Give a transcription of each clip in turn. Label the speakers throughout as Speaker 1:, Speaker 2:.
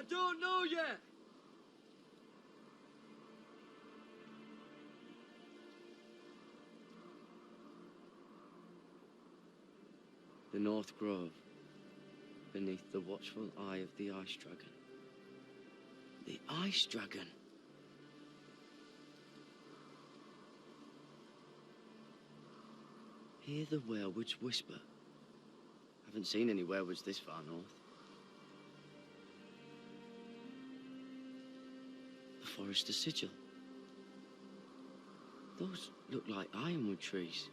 Speaker 1: don't know yet. The North Grove, beneath the watchful eye of the Ice Dragon. The Ice Dragon? Hear the werewolves whisper. Haven't seen any werewolves this far north. The Forrester sigil. Those look like ironwood trees.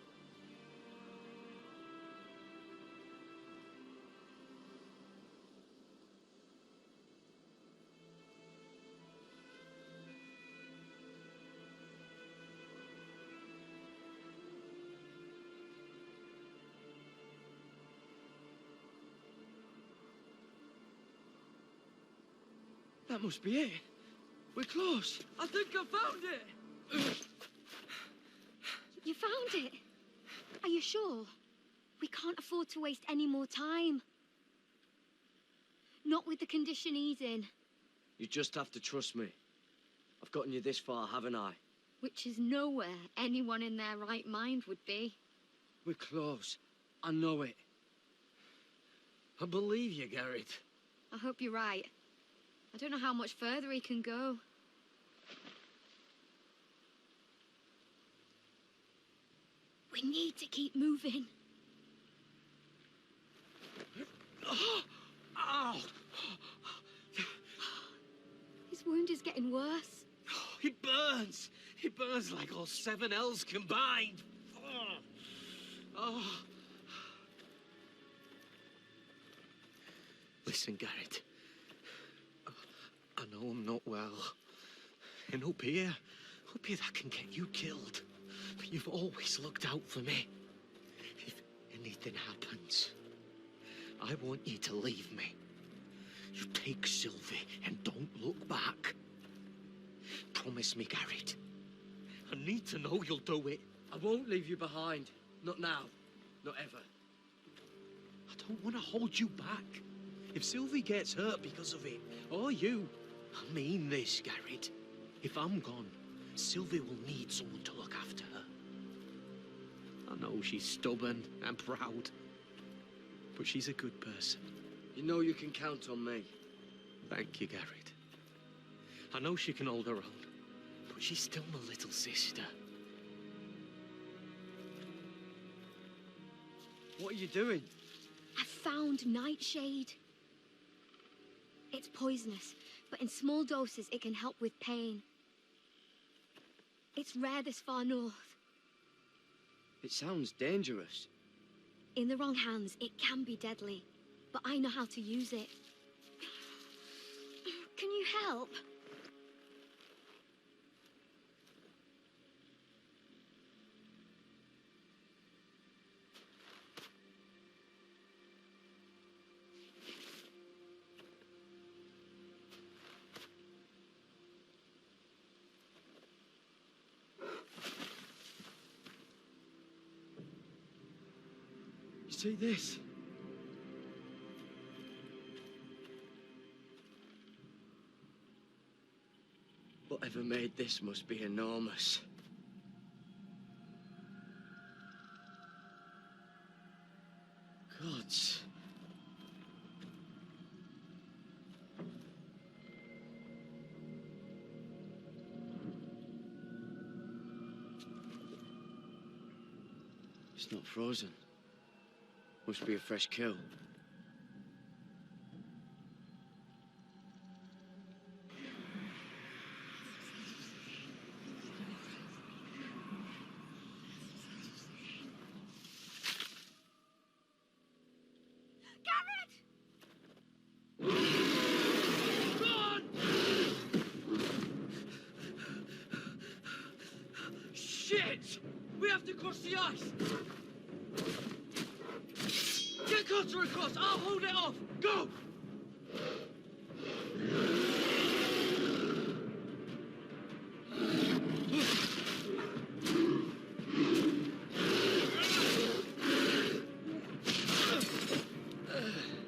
Speaker 1: That must be it. We're close. I think I found it.
Speaker 2: You found it? Are you sure? We can't afford to waste any more time. Not with the condition he's in.
Speaker 1: You just have to trust me. I've gotten you this far, haven't I?
Speaker 2: Which is nowhere anyone in their right mind would be.
Speaker 1: We're close. I know it.
Speaker 3: I believe you, Garrett.
Speaker 2: I hope you're right. I don't know how much further he can go. We need to keep moving.
Speaker 3: Ow!
Speaker 2: His wound is getting worse.
Speaker 3: He burns! He burns like all 7 L's combined! Oh. Listen, Garrett. I know I'm not well. And up here that can get you killed. But you've always looked out for me. If anything happens, I want you to leave me. You take Sylvie and don't look back. Promise me, Garrett. I need to know you'll do it.
Speaker 1: I won't leave you behind. Not now. Not ever.
Speaker 3: I don't want to hold you back. If Sylvie gets hurt because of it, or you, I mean this, Garrett. If I'm gone, Sylvie will need someone to look after her. I know she's stubborn and proud, but she's a good person.
Speaker 1: You know you can count on me.
Speaker 3: Thank you, Garrett. I know she can hold her own, but she's still my little sister.
Speaker 1: What are you doing?
Speaker 2: I found Nightshade. It's poisonous, but in small doses it can help with pain. It's rare this far north.
Speaker 1: It sounds dangerous.
Speaker 2: In the wrong hands, it can be deadly, but I know how to use it. Can you help?
Speaker 1: See this? Whatever made this must be enormous. Gods. It's not frozen. Must be a fresh kill. Shit! We have to cross the ice! Get Cutter across! I'll hold it off! Go!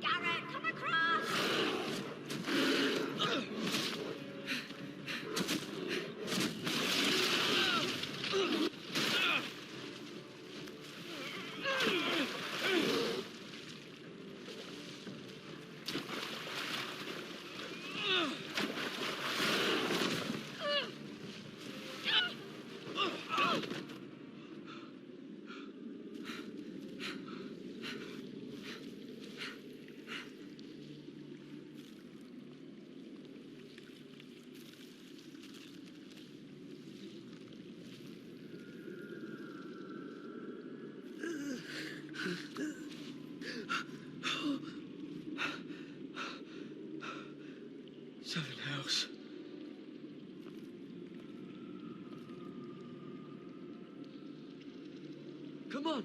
Speaker 2: Garrett, come across!
Speaker 3: Seven House.
Speaker 1: Come on.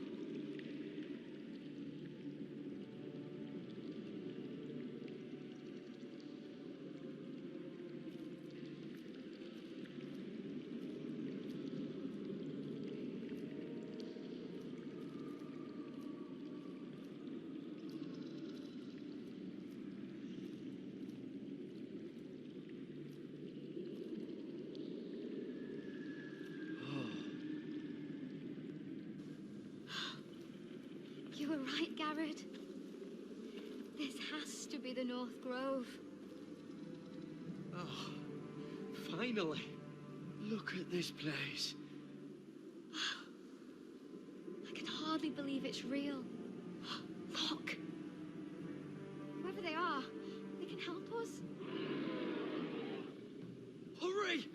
Speaker 2: You were right, Garrett. This has to be the North Grove.
Speaker 3: Oh, finally.
Speaker 1: Look at this place.
Speaker 2: I can hardly believe it's real. Look. Whoever they are, they can help us.
Speaker 1: Hurry!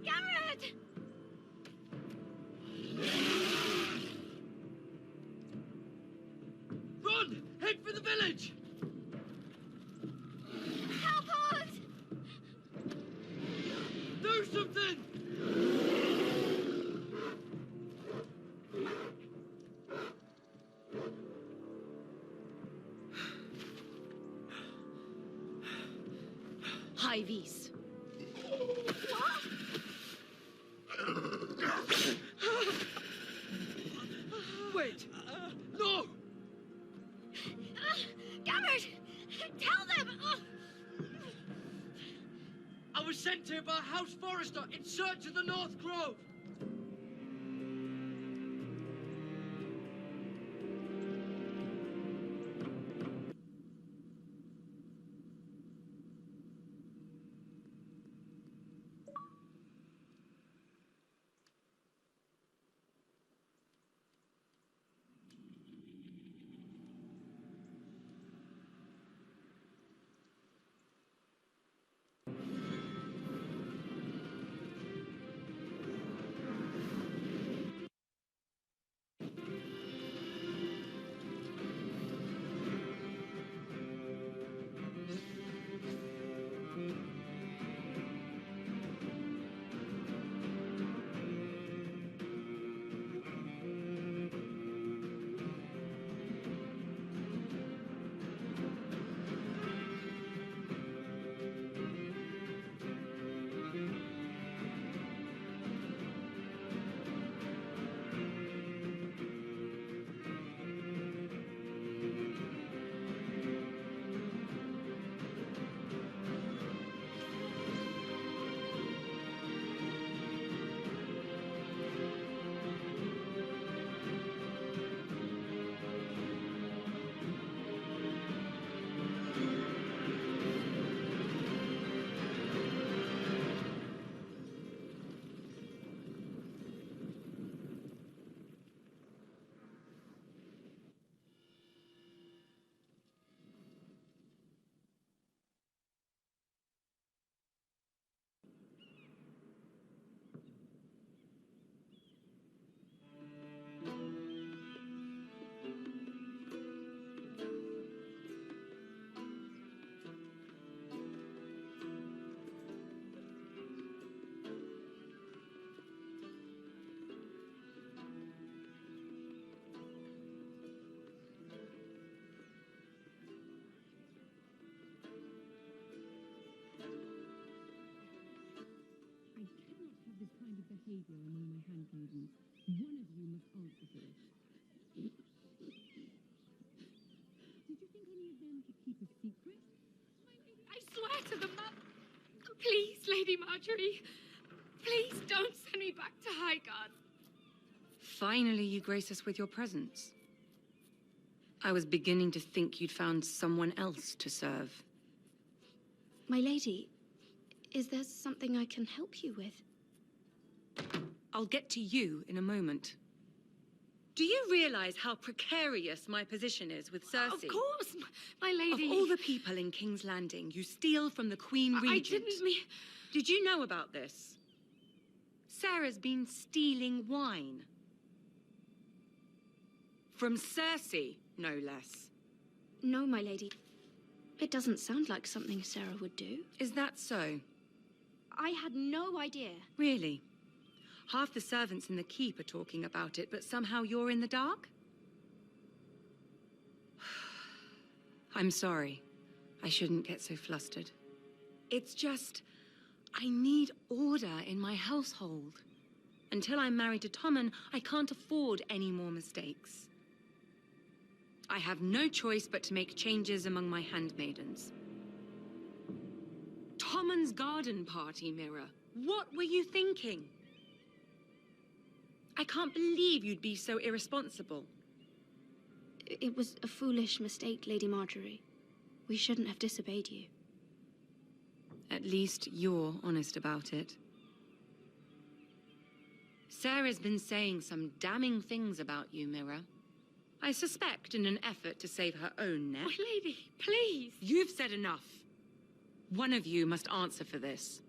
Speaker 2: Garrett!
Speaker 1: Run! Head for the village!
Speaker 2: Help us!
Speaker 1: Do something!
Speaker 4: Hivies.
Speaker 1: Wait! No!
Speaker 2: Garrett! Tell them!
Speaker 1: I was sent here by House Forrester in search of the North Grove.
Speaker 5: behavior among my handmaidens. One of you must answer for it. Did you think any of them could keep a secret?
Speaker 4: I swear to the mother. Please, Lady Marjorie. Please don't send me back to Highgarden.
Speaker 6: Finally, you grace us with your presence. I was beginning to think you'd found someone else to serve.
Speaker 2: My lady, is there something I can help you with?
Speaker 6: I'll get to you in a moment. Do you realize how precarious my position is with Cersei?
Speaker 4: Of course, my lady.
Speaker 6: Of all the people in King's Landing, you steal from the Queen Regent.
Speaker 4: I didn't mean...
Speaker 6: Did you know about this? Sarah's been stealing wine. From Cersei, no less.
Speaker 2: No, my lady. It doesn't sound like something Sarah would do.
Speaker 6: Is that so?
Speaker 2: I had no idea.
Speaker 6: Really? Half the servants in the keep are talking about it, but somehow you're in the dark? I'm sorry. I shouldn't get so flustered. It's just... I need order in my household. Until I'm married to Tommen, I can't afford any more mistakes. I have no choice but to make changes among my handmaidens. Tommen's garden party, Mira. What were you thinking? I can't believe you'd be so irresponsible.
Speaker 2: It was a foolish mistake, Lady Marjorie. We shouldn't have disobeyed you.
Speaker 6: At least you're honest about it. Sarah's been saying some damning things about you, Mira. I suspect in an effort to save her own neck.
Speaker 4: My lady, please.
Speaker 6: You've said enough. One of you must answer for this.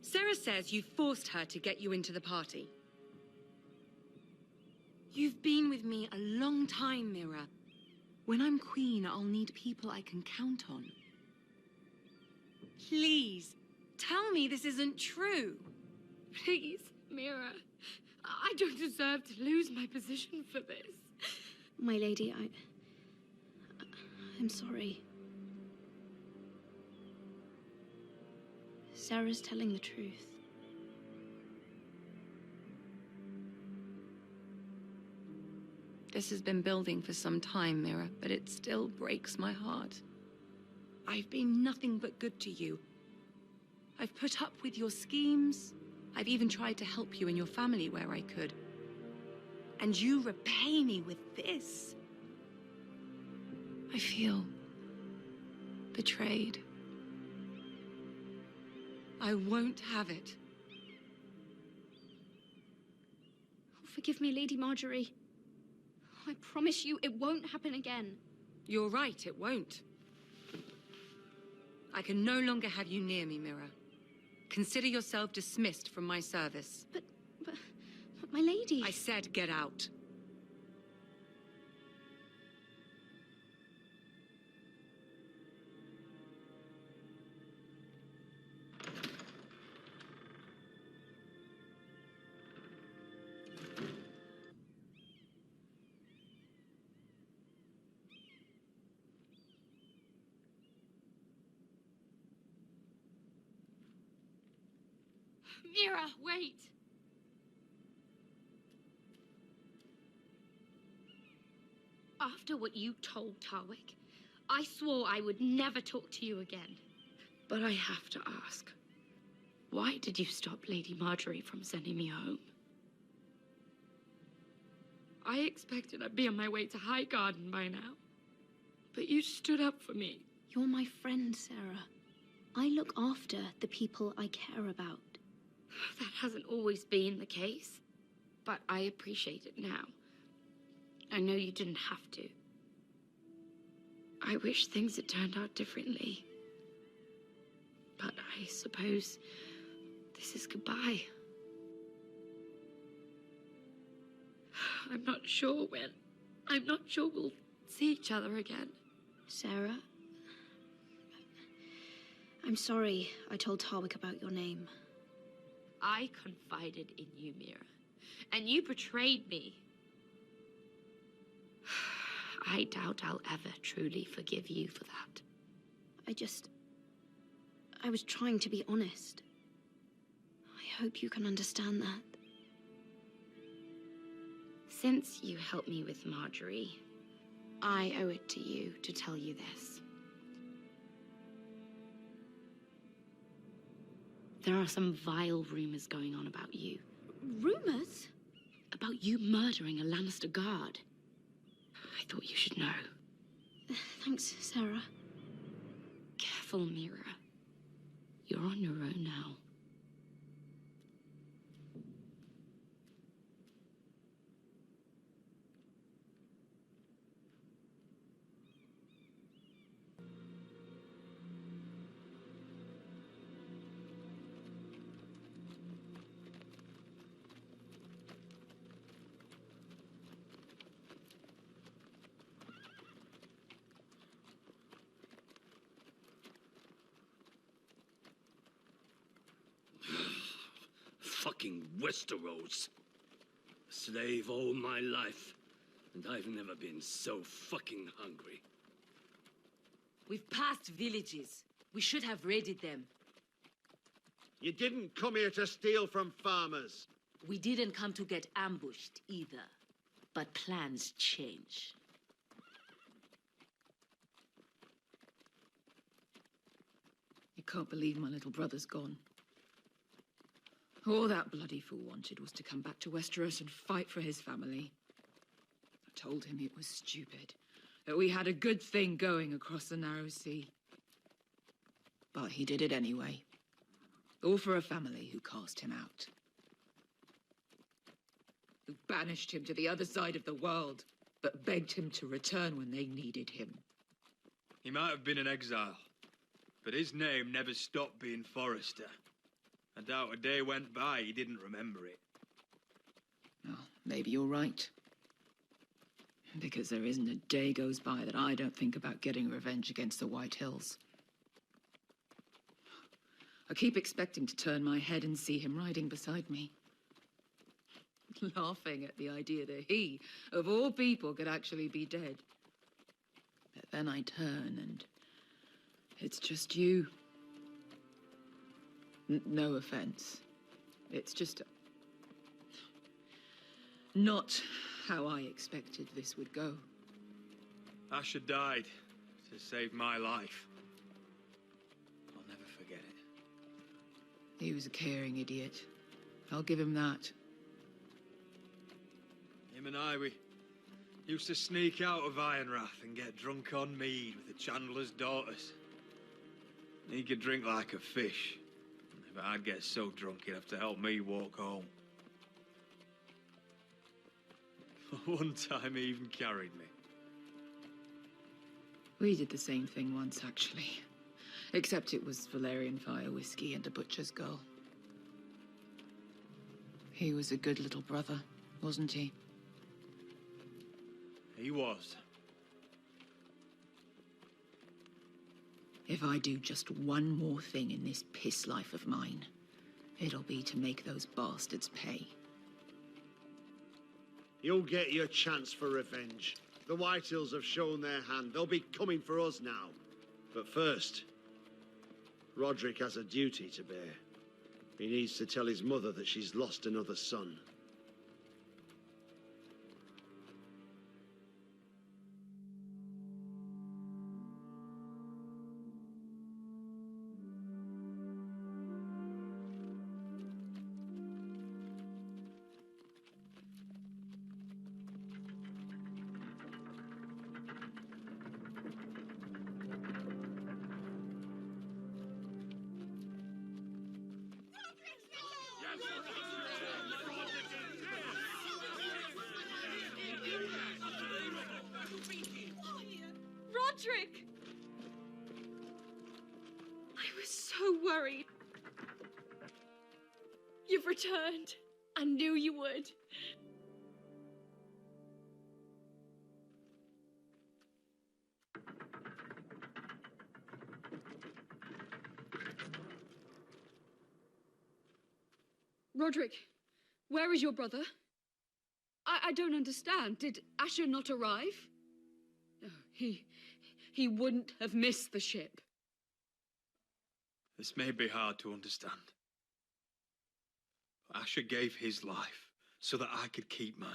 Speaker 6: Sarah says you forced her to get you into the party. You've been with me a long time, Mira. When I'm queen, I'll need people I can count on. Please, tell me this isn't true.
Speaker 4: Please, Mira. I don't deserve to lose my position for this.
Speaker 2: My lady, I'm sorry. Sarah's telling the truth.
Speaker 6: This has been building for some time, Mira, but it still breaks my heart. I've been nothing but good to you. I've put up with your schemes. I've even tried to help you and your family where I could. And you repay me with this. I feel betrayed. I won't have it.
Speaker 2: Forgive me, Lady Marjorie. I promise you it won't happen again.
Speaker 6: You're right, it won't. I can no longer have you near me, Mira. Consider yourself dismissed from my service.
Speaker 2: But my lady...
Speaker 6: I said get out.
Speaker 4: Mira, wait. After what you told Tarwick, I swore I would never talk to you again. But I have to ask, why did you stop Lady Marjorie from sending me home? I expected I'd be on my way to Highgarden by now. But you stood up for me.
Speaker 2: You're my friend, Sarah. I look after the people I care about.
Speaker 4: That hasn't always been the case, but I appreciate it now. I know you didn't have to. I wish things had turned out differently. But I suppose this is goodbye. I'm not sure when. I'm not sure we'll see each other again.
Speaker 2: Sarah, I'm sorry I told Tarwick about your name.
Speaker 4: I confided in you, Mira, and you betrayed me. I doubt I'll ever truly forgive you for that.
Speaker 2: I was trying to be honest. I hope you can understand that.
Speaker 4: Since you helped me with Marjorie, I owe it to you to tell you this. There are some vile rumors going on about you.
Speaker 2: Rumors?
Speaker 4: About you murdering a Lannister guard. I thought you should know.
Speaker 2: Thanks, Sarah.
Speaker 4: Careful, Mira. You're on your own now.
Speaker 7: Westeros. A slave all my life, and I've never been so fucking hungry.
Speaker 8: We've passed villages. We should have raided them.
Speaker 9: You didn't come here to steal from farmers.
Speaker 8: We didn't come to get ambushed either. But plans change.
Speaker 6: You can't believe my little brother's gone. All that bloody fool wanted was to come back to Westeros and fight for his family. I told him it was stupid, that we had a good thing going across the narrow sea. But he did it anyway. All for a family who cast him out. Who banished him to the other side of the world, but begged him to return when they needed him.
Speaker 10: He might have been in exile, but his name never stopped being Forrester. I doubt a day went by he didn't remember it.
Speaker 6: Well, maybe you're right. Because there isn't a day goes by that I don't think about getting revenge against the White Hills. I keep expecting to turn my head and see him riding beside me. Laughing at the idea that he, of all people, could actually be dead. But then I turn and it's just you. No offense. It's just not how I expected this would go.
Speaker 10: Asher died to save my life. I'll never forget it.
Speaker 6: He was a caring idiot. I'll give him that.
Speaker 10: Him and I, we used to sneak out of Ironrath and get drunk on mead with the Chandler's daughters. He could drink like a fish. If I'd get so drunk, he'd have to help me walk home. One time, he even carried me.
Speaker 6: We did the same thing once, actually. Except it was Valerian fire whiskey and a butcher's girl. He was a good little brother, wasn't he?
Speaker 10: He was.
Speaker 6: If I do just one more thing in this piss life of mine, it'll be to make those bastards pay.
Speaker 9: You'll get your chance for revenge. The Whitehills have shown their hand. They'll be coming for us now. But first, Roderick has a duty to bear. He needs to tell his mother that she's lost another son.
Speaker 4: Roderick! I was so worried. You've returned. I knew you would. Roderick, where is your brother? I don't understand. Did Asher not arrive? No, he wouldn't have missed the ship.
Speaker 10: This may be hard to understand. But Asher gave his life so that I could keep mine.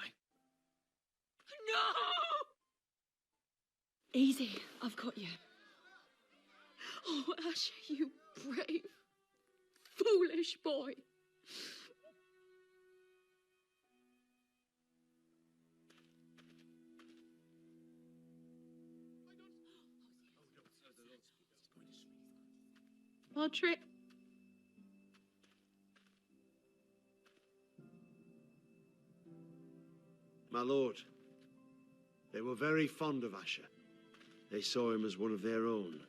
Speaker 4: No! Easy, I've got you. Oh, Asher, you brave, foolish boy. Roderick.
Speaker 9: My lord, they were very fond of Asher. They saw him as one of their own.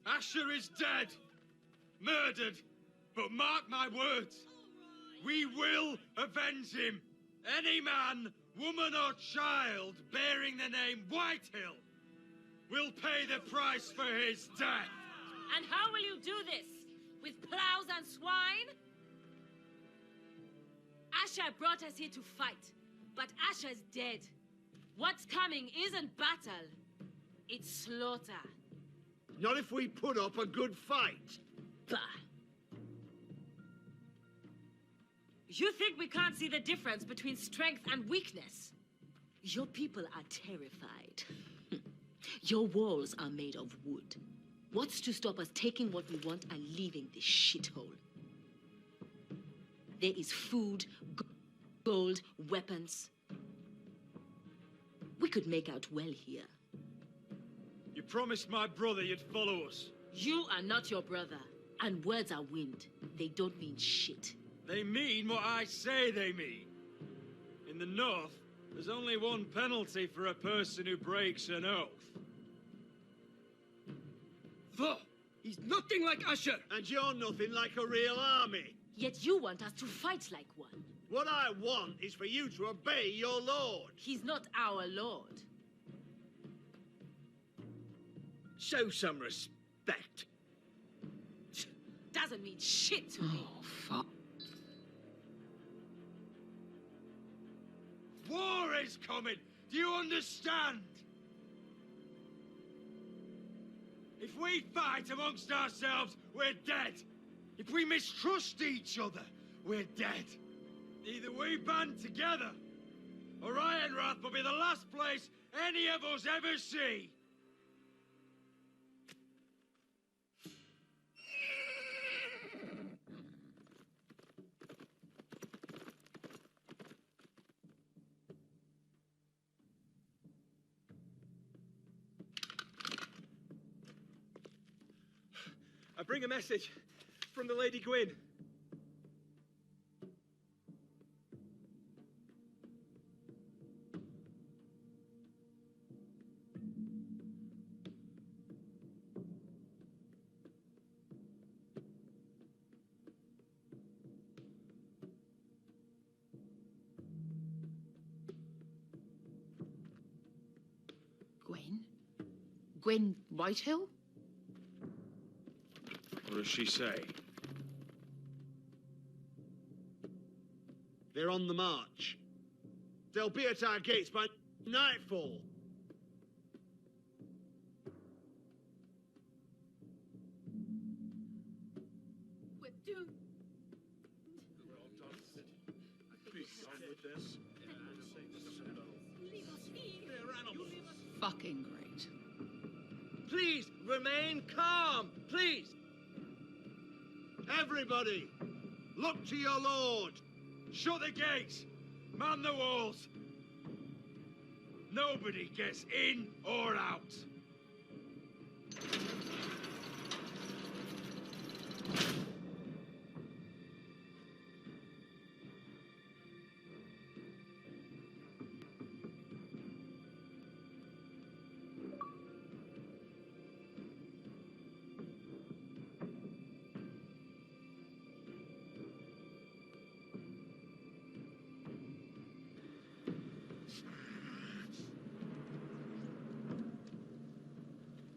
Speaker 10: Asher is dead, murdered, but mark my words, we will avenge him. Any man, woman or child bearing the name Whitehill will pay the price for his death.
Speaker 8: And how will you do this? With plows and swine? Asher brought us here to fight, but Asher's dead. What's coming isn't battle, it's slaughter.
Speaker 9: Not if we put up a good fight.
Speaker 8: Bah. You think we can't see the difference between strength and weakness? Your people are terrified. Your walls are made of wood. What's to stop us taking what we want and leaving this shithole? There is food, gold, weapons. We could make out well here.
Speaker 10: You promised my brother you'd follow us.
Speaker 8: You are not your brother, and words are wind. They don't mean shit.
Speaker 10: They mean what I say they mean. In the North, there's only one penalty for a person who breaks an oath. He's nothing like Asher!
Speaker 9: And you're nothing like a real army.
Speaker 8: Yet you want us to fight like one.
Speaker 9: What I want is for you to obey your lord.
Speaker 8: He's not our lord.
Speaker 3: Show some respect.
Speaker 8: Doesn't mean shit to me.
Speaker 6: Oh, fuck.
Speaker 10: War is coming! Do you understand? If we fight amongst ourselves, we're dead. If we mistrust each other, we're dead. Either we band together, or Ironrath will be the last place any of us ever see.
Speaker 3: I bring a message from the Lady Gwyn.
Speaker 6: Gwen? Gwen Whitehill?
Speaker 10: What does she say?
Speaker 9: They're on the march. They'll be at our gates by nightfall.
Speaker 4: We're doomed.
Speaker 6: Fucking great.
Speaker 3: Please, remain calm, please.
Speaker 9: Everybody, look to your lord.
Speaker 10: Shut the gates! Man the walls! Nobody gets in or out.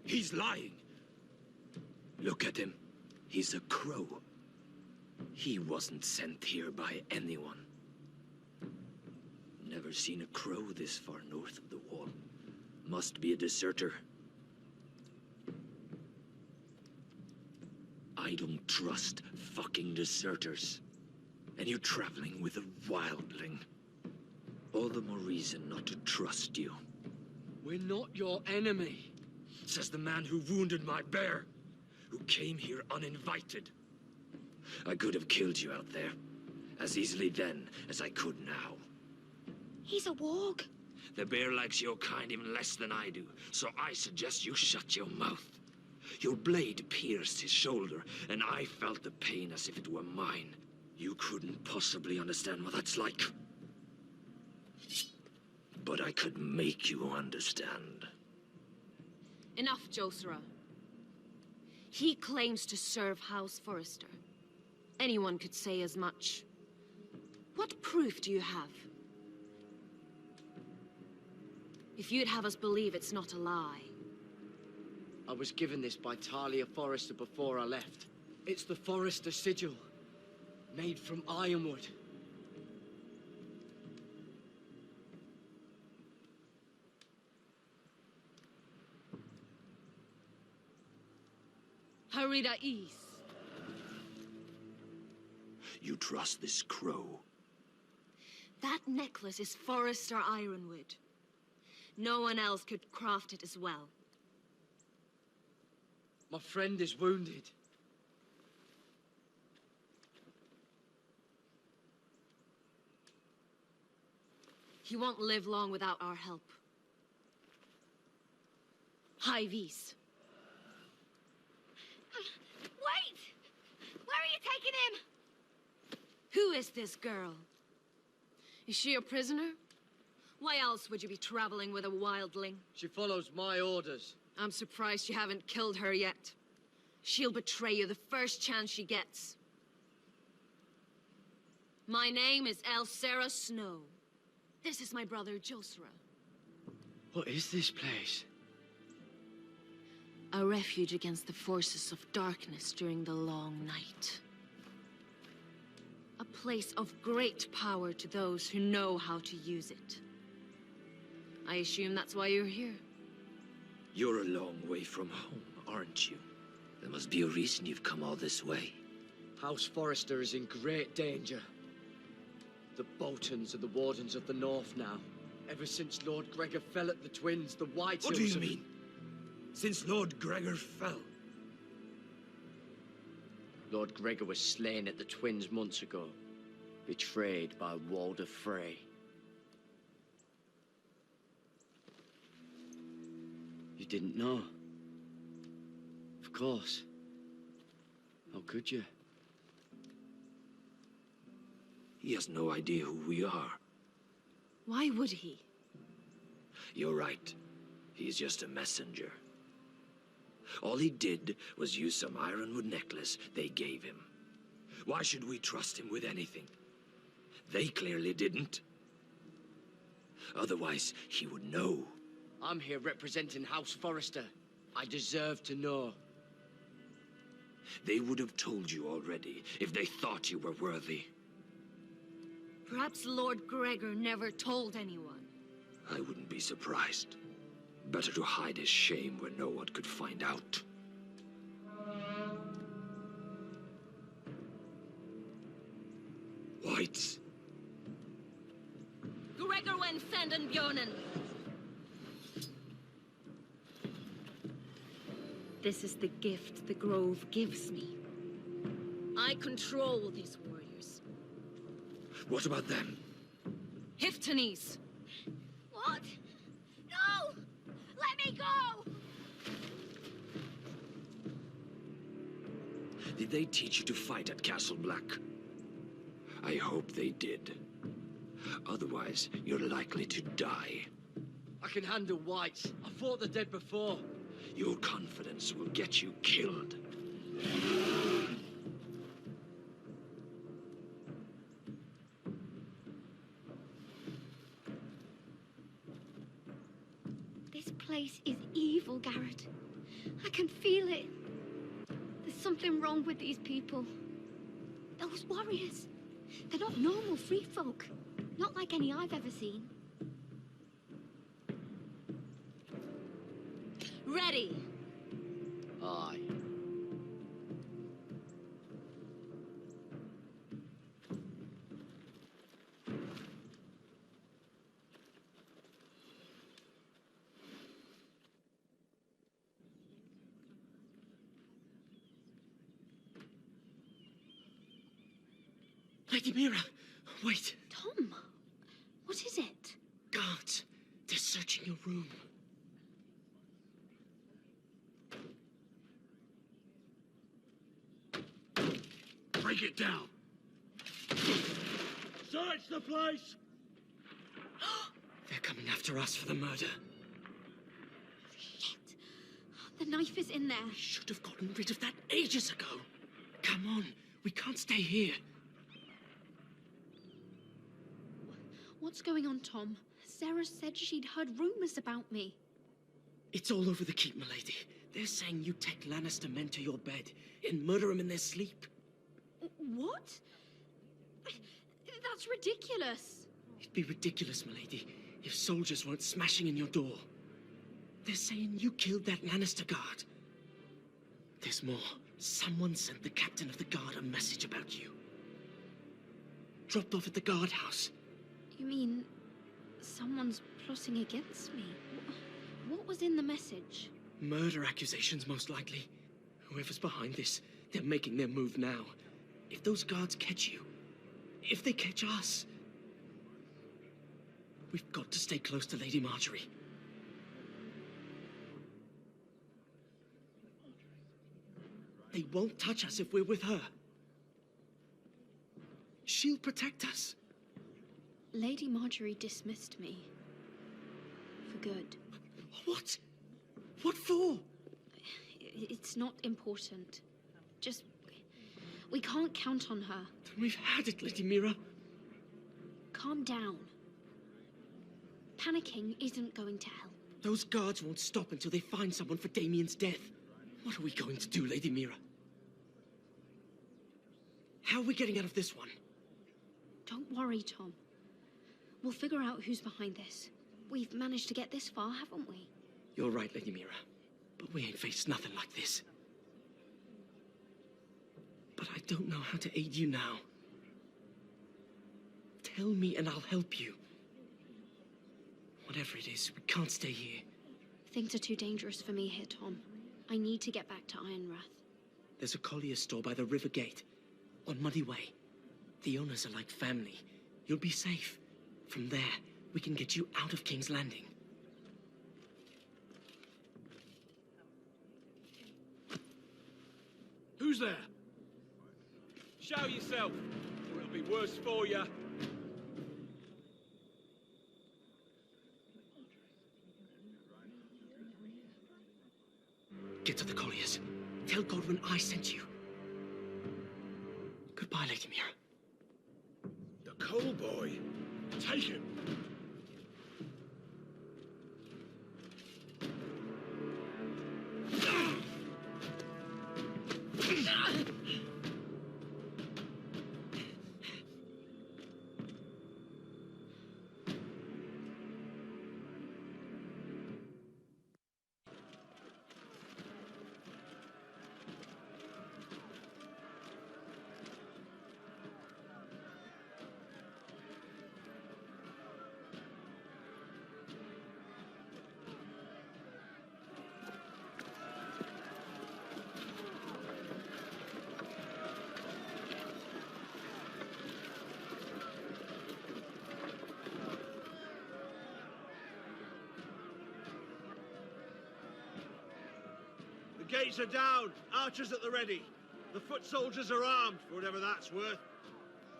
Speaker 7: He's lying. Look at him. He's a crow. He wasn't sent here by anyone. Never seen a crow this far north of the wall. Must be a deserter. I don't trust fucking deserters. And you're traveling with a wildling. All the more reason not to trust you.
Speaker 3: We're not your enemy.
Speaker 7: Says the man who wounded my bear, who came here uninvited. I could have killed you out there, as easily then as I could now.
Speaker 2: He's a warg.
Speaker 7: The bear likes your kind even less than I do, so I suggest you shut your mouth. Your blade pierced his shoulder, and I felt the pain as if it were mine. You couldn't possibly understand what that's like. But I could make you understand.
Speaker 4: Enough, Josera. He claims to serve House Forrester. Anyone could say as much. What proof do you have? If you'd have us believe it's not a lie.
Speaker 1: I was given this by Talia Forrester before I left. It's the Forrester sigil, made from ironwood.
Speaker 8: Harida East.
Speaker 7: You trust this crow?
Speaker 8: That necklace is Forrester ironwood. No one else could craft it as well.
Speaker 1: My friend is wounded.
Speaker 8: He won't live long without our help. High Vis.
Speaker 2: Wait! Where are you taking him?
Speaker 8: Who is this girl? Is she a prisoner? Why else would you be traveling with a wildling?
Speaker 1: She follows my orders.
Speaker 8: I'm surprised you haven't killed her yet. She'll betray you the first chance she gets. My name is Elsera Snow. This is my brother, Josra.
Speaker 1: What is this place?
Speaker 8: A refuge against the forces of darkness during the long night. A place of great power to those who know how to use it. I assume that's why you're here.
Speaker 7: You're a long way from home, aren't you? There must be a reason you've come all this way.
Speaker 1: House Forrester is in great danger. The Boltons are the Wardens of the North now. Ever since Lord Gregor fell at the Twins, the White
Speaker 7: What do you mean? Since Lord Gregor fell?
Speaker 1: Lord Gregor was slain at the Twins months ago, betrayed by Walder Frey. You didn't know? Of course. How could you?
Speaker 7: He has no idea who we are.
Speaker 8: Why would he?
Speaker 7: You're right. He's just a messenger. All he did was use some ironwood necklace they gave him. Why should we trust him with anything? They clearly didn't. Otherwise, he would know.
Speaker 1: I'm here representing House Forrester. I deserve to know.
Speaker 7: They would have told you already if they thought you were worthy.
Speaker 8: Perhaps Lord Gregor never told anyone.
Speaker 7: I wouldn't be surprised. Better to hide his shame where no one could find out. Whites.
Speaker 8: Gregor wen Fenden Bjornen. This is the gift the Grove gives me. I control these warriors.
Speaker 7: What about them?
Speaker 8: Hiftanes.
Speaker 2: What? No! Let me go!
Speaker 7: Did they teach you to fight at Castle Black? I hope they did. Otherwise, you're likely to die.
Speaker 1: I can handle Whites. I fought the dead before.
Speaker 7: Your confidence will get you killed.
Speaker 2: This place is evil, Garrett. I can feel it. There's something wrong with these people. Those warriors. They're not normal free folk. Not like any I've ever seen.
Speaker 8: Ready.
Speaker 1: Aye.
Speaker 3: Lady Mira, wait.
Speaker 2: Tom, what is it?
Speaker 3: Guards, they're searching your room.
Speaker 10: Break it down. Search the place!
Speaker 3: They're coming after us for the murder.
Speaker 2: Shit. The knife is in there.
Speaker 3: We should have gotten rid of that ages ago. Come on, we can't stay here.
Speaker 2: What's going on, Tom? Sarah said she'd heard rumors about me.
Speaker 3: It's all over the keep, milady. They're saying you take Lannister men to your bed and murder them in their sleep.
Speaker 2: What? That's ridiculous.
Speaker 3: It'd be ridiculous, milady, if soldiers weren't smashing in your door. They're saying you killed that Lannister guard. There's more. Someone sent the captain of the guard a message about you. Dropped off at the guardhouse.
Speaker 2: You mean someone's plotting against me? What was in the message?
Speaker 3: Murder accusations, most likely. Whoever's behind this, they're making their move now. If those guards catch you, if they catch us, we've got to stay close to Lady Marjorie. They won't touch us if we're with her. She'll protect us.
Speaker 2: Lady Marjorie dismissed me. For good.
Speaker 3: What? What for?
Speaker 2: It's not important. Just... we can't count on her.
Speaker 3: We've had it, Lady Mira.
Speaker 2: Calm down. Panicking isn't going to help.
Speaker 3: Those guards won't stop until they find someone for Damien's death. What are we going to do, Lady Mira? How are we getting out of this one?
Speaker 2: Don't worry, Tom. We'll figure out who's behind this. We've managed to get this far, haven't we?
Speaker 3: You're right, Lady Mira. But we ain't faced nothing like this. But I don't know how to aid you now. Tell me and I'll help you. Whatever it is, we can't stay here.
Speaker 2: Things are too dangerous for me here, Tom. I need to get back to Ironrath.
Speaker 3: There's a collier store by the river gate, on Muddy Way. The owners are like family. You'll be safe. From there, we can get you out of King's Landing.
Speaker 10: Who's there? Show yourself, or it'll be worse for you.
Speaker 3: Get to the colliers. Tell Godwin I sent you. Goodbye, Lady Mira.
Speaker 10: The coal boy. Take him.
Speaker 9: The gates are down. Archers at the ready. The foot soldiers are armed, for whatever that's worth.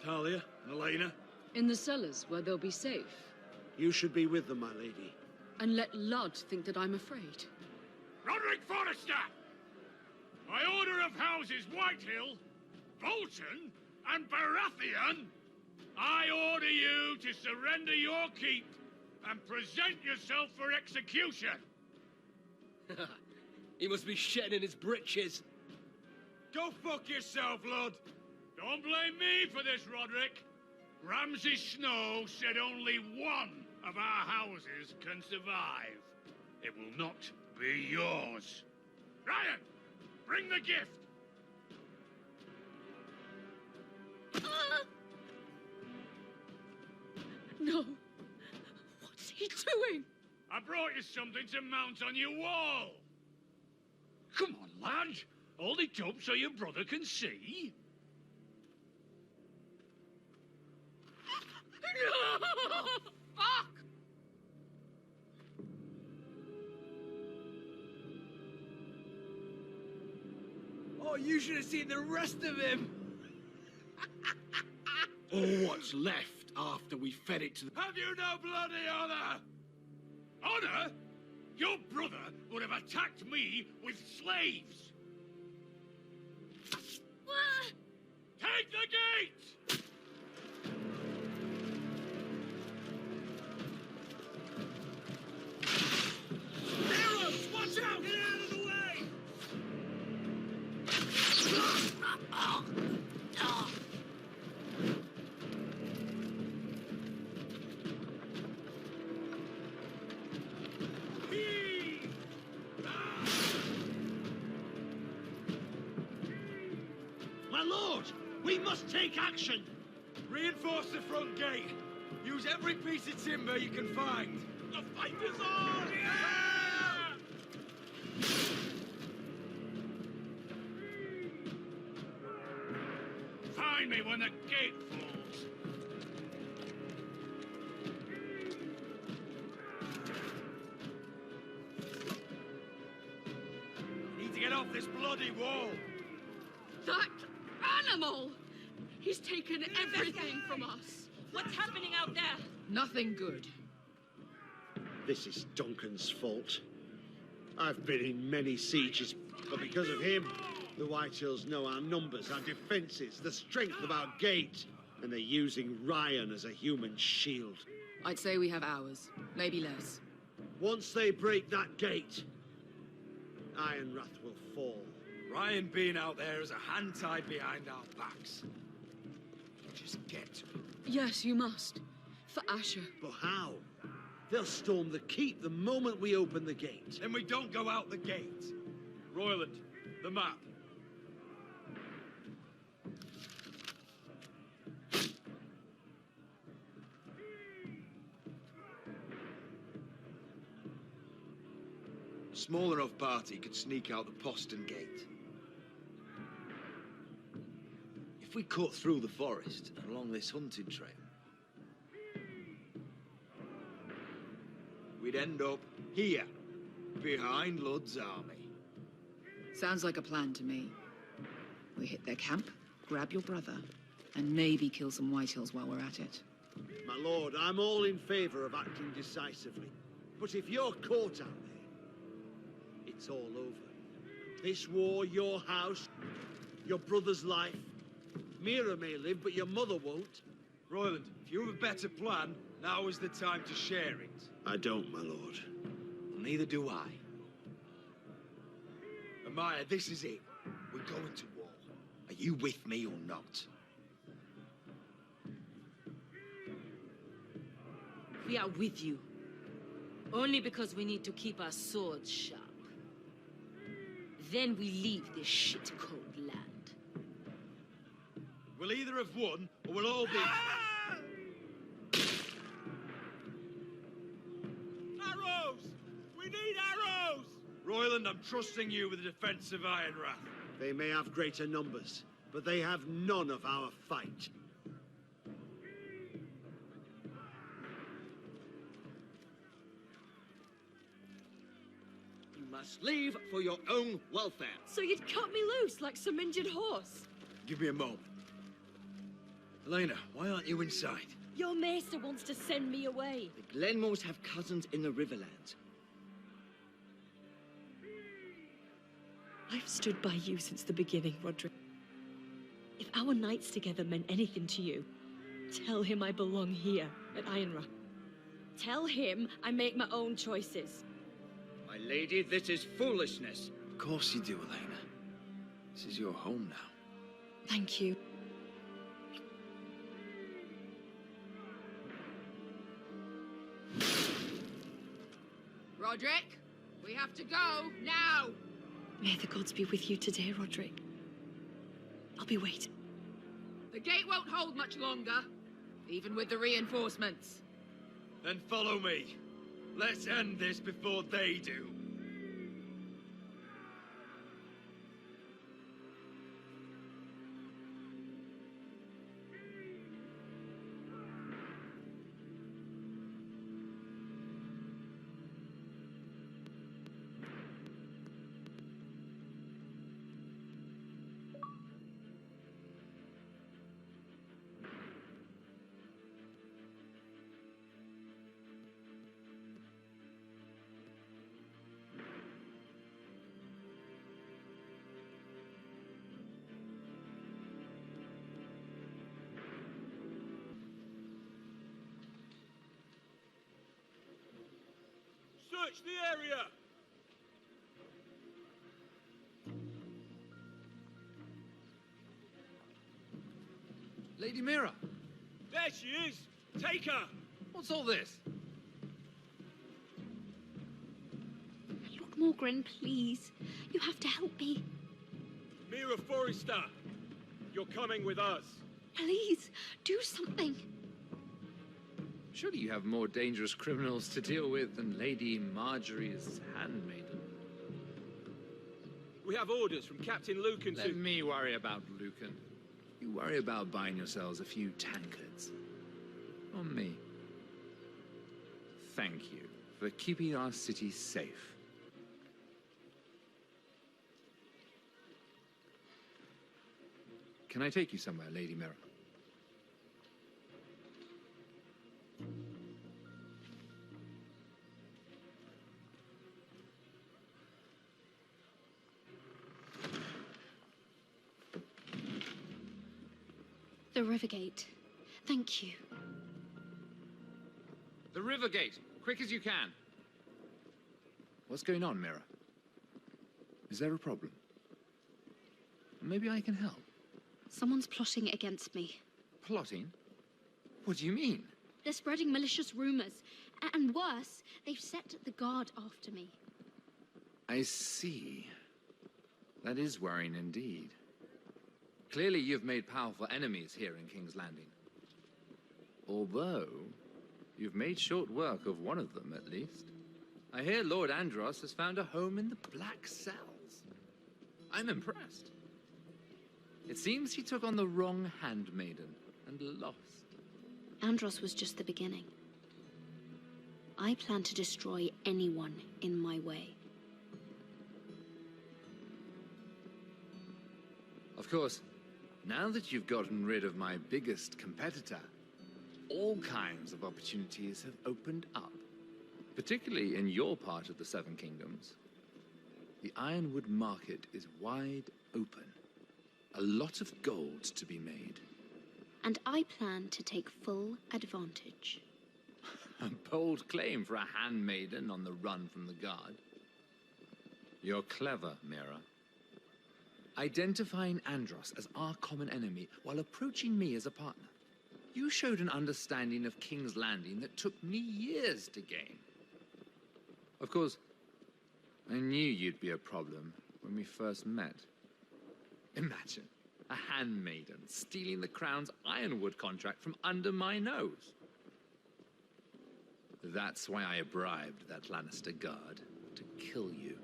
Speaker 10: Talia and Elena.
Speaker 5: In the cellars, where they'll be safe.
Speaker 9: You should be with them, my lady.
Speaker 5: And let Lud think that I'm afraid.
Speaker 10: Roderick Forrester! By order of Houses Whitehill, Bolton, and Baratheon, I order you to surrender your keep and present yourself for execution.
Speaker 1: He must be shitting in his britches.
Speaker 10: Go fuck yourself, lad. Don't blame me for this, Roderick. Ramsay Snow said only one of our houses can survive. It will not be yours. Ryan, bring the gift.
Speaker 5: No. What's he doing?
Speaker 10: I brought you something to mount on your wall. Come on, lad. Hold it up so your brother can see.
Speaker 5: Fuck!
Speaker 1: Oh, you should have seen the rest of him.
Speaker 10: Or what's left after we fed it to the... Have you no bloody honor? Honor? Your brother would have attacked me with slaves. Take the gate! Arrows! Watch out! Get out of the way!
Speaker 9: My lord, we must take action.
Speaker 10: Reinforce the front gate. Use every piece of timber you can find. The fight is on!
Speaker 7: Find me when the gate falls.
Speaker 10: Need to get off this bloody wall.
Speaker 4: That animal! He's taken everything from us.
Speaker 8: What's happening out there?
Speaker 11: Nothing good.
Speaker 9: This is Duncan's fault. I've been in many sieges, but because of him, the Whitehills know our numbers, our defenses, the strength of our gate, and they're using Ryan as a human shield.
Speaker 11: I'd say we have hours, maybe less.
Speaker 9: Once they break that gate, Ironrath will fall.
Speaker 10: Ryan being out there is a hand tied behind our backs. Just get to him.
Speaker 11: Yes, you must. For Asher.
Speaker 9: But how? They'll storm the keep the moment we open the gate.
Speaker 10: Then we don't go out the gate. Royland, the map. Small enough party could sneak out the postern gate. If we cut through the forest and along this hunting trail, we'd end up here, behind Lud's army.
Speaker 11: Sounds like a plan to me. We hit their camp, grab your brother, and maybe kill some Whitehills while we're at it.
Speaker 9: My lord, I'm all in favor of acting decisively. But if you're caught out there, it's all over. This war, your house, your brother's life. Mira may live, but your mother won't.
Speaker 10: Royland, if you have a better plan, now is the time to share it.
Speaker 9: I don't, my lord.
Speaker 10: Well, neither do I. Amaya, this is it. We're going to war. Are you with me or not?
Speaker 8: We are with you. Only because we need to keep our swords sharp. Then we leave this shit-cold land.
Speaker 10: We'll either have won, or we'll all be... Arrows! We need arrows! Royland, I'm trusting you with the defense of Ironrath.
Speaker 9: They may have greater numbers, but they have none of our fight.
Speaker 3: You must leave for your own welfare.
Speaker 8: So you'd cut me loose like some injured horse?
Speaker 10: Give me a moment. Elena, why aren't you inside?
Speaker 8: Your maester wants to send me away.
Speaker 3: The Glenmores have cousins in the Riverlands.
Speaker 8: I've stood by you since the beginning, Roderick. If our nights together meant anything to you, tell him I belong here at Ironrath. Tell him I make my own choices.
Speaker 3: My lady, this is foolishness.
Speaker 10: Of course you do, Elena. This is your home now.
Speaker 8: Thank you.
Speaker 11: Roderick, we have to go, now!
Speaker 8: May the gods be with you today, Roderick. I'll be waiting.
Speaker 11: The gate won't hold much longer, even with the reinforcements.
Speaker 10: Then follow me. Let's end this before they do. Search the area!
Speaker 3: Lady Mira,
Speaker 10: There she is! Take her!
Speaker 3: what's all this?
Speaker 2: Lord Morgren, please. You have to help me.
Speaker 10: Mira Forrester! You're coming with us.
Speaker 2: Please, do something.
Speaker 12: Surely you have more dangerous criminals to deal with than Lady Marjorie's handmaiden.
Speaker 10: We have orders from Captain Lucan to...
Speaker 12: Let me worry about Lucan. You worry about buying yourselves a few tankards. On me. Thank you for keeping our city safe. Can I take you somewhere, Lady Mira?
Speaker 2: The Rivergate. Thank you.
Speaker 12: The Rivergate! Quick as you can! What's going on, Mira? Is there a problem? Maybe I can help.
Speaker 2: Someone's plotting against me.
Speaker 12: Plotting? What do you mean?
Speaker 2: They're spreading malicious rumors. And worse, they've set the guard after me.
Speaker 12: I see. That is worrying indeed. Clearly you've made powerful enemies here in King's Landing. Although, you've made short work of one of them, at least. I hear Lord Andros has found a home in the Black Cells. I'm impressed. It seems he took on the wrong handmaiden and lost.
Speaker 2: Andros was just the beginning. I plan to destroy anyone in my way.
Speaker 12: Of course, now that you've gotten rid of my biggest competitor, all kinds of opportunities have opened up, particularly in your part of the Seven Kingdoms. The Ironwood market is wide open. A lot of gold to be made.
Speaker 2: And I plan to take full advantage.
Speaker 12: A bold claim for a handmaiden on the run from the guard. You're clever, Mira. Identifying Andros as our common enemy while approaching me as a partner. You showed an understanding of King's Landing that took me years to gain. Of course, I knew you'd be a problem when we first met. Imagine a handmaiden stealing the Crown's Ironwood contract from under my nose. That's why I bribed that Lannister guard to kill you.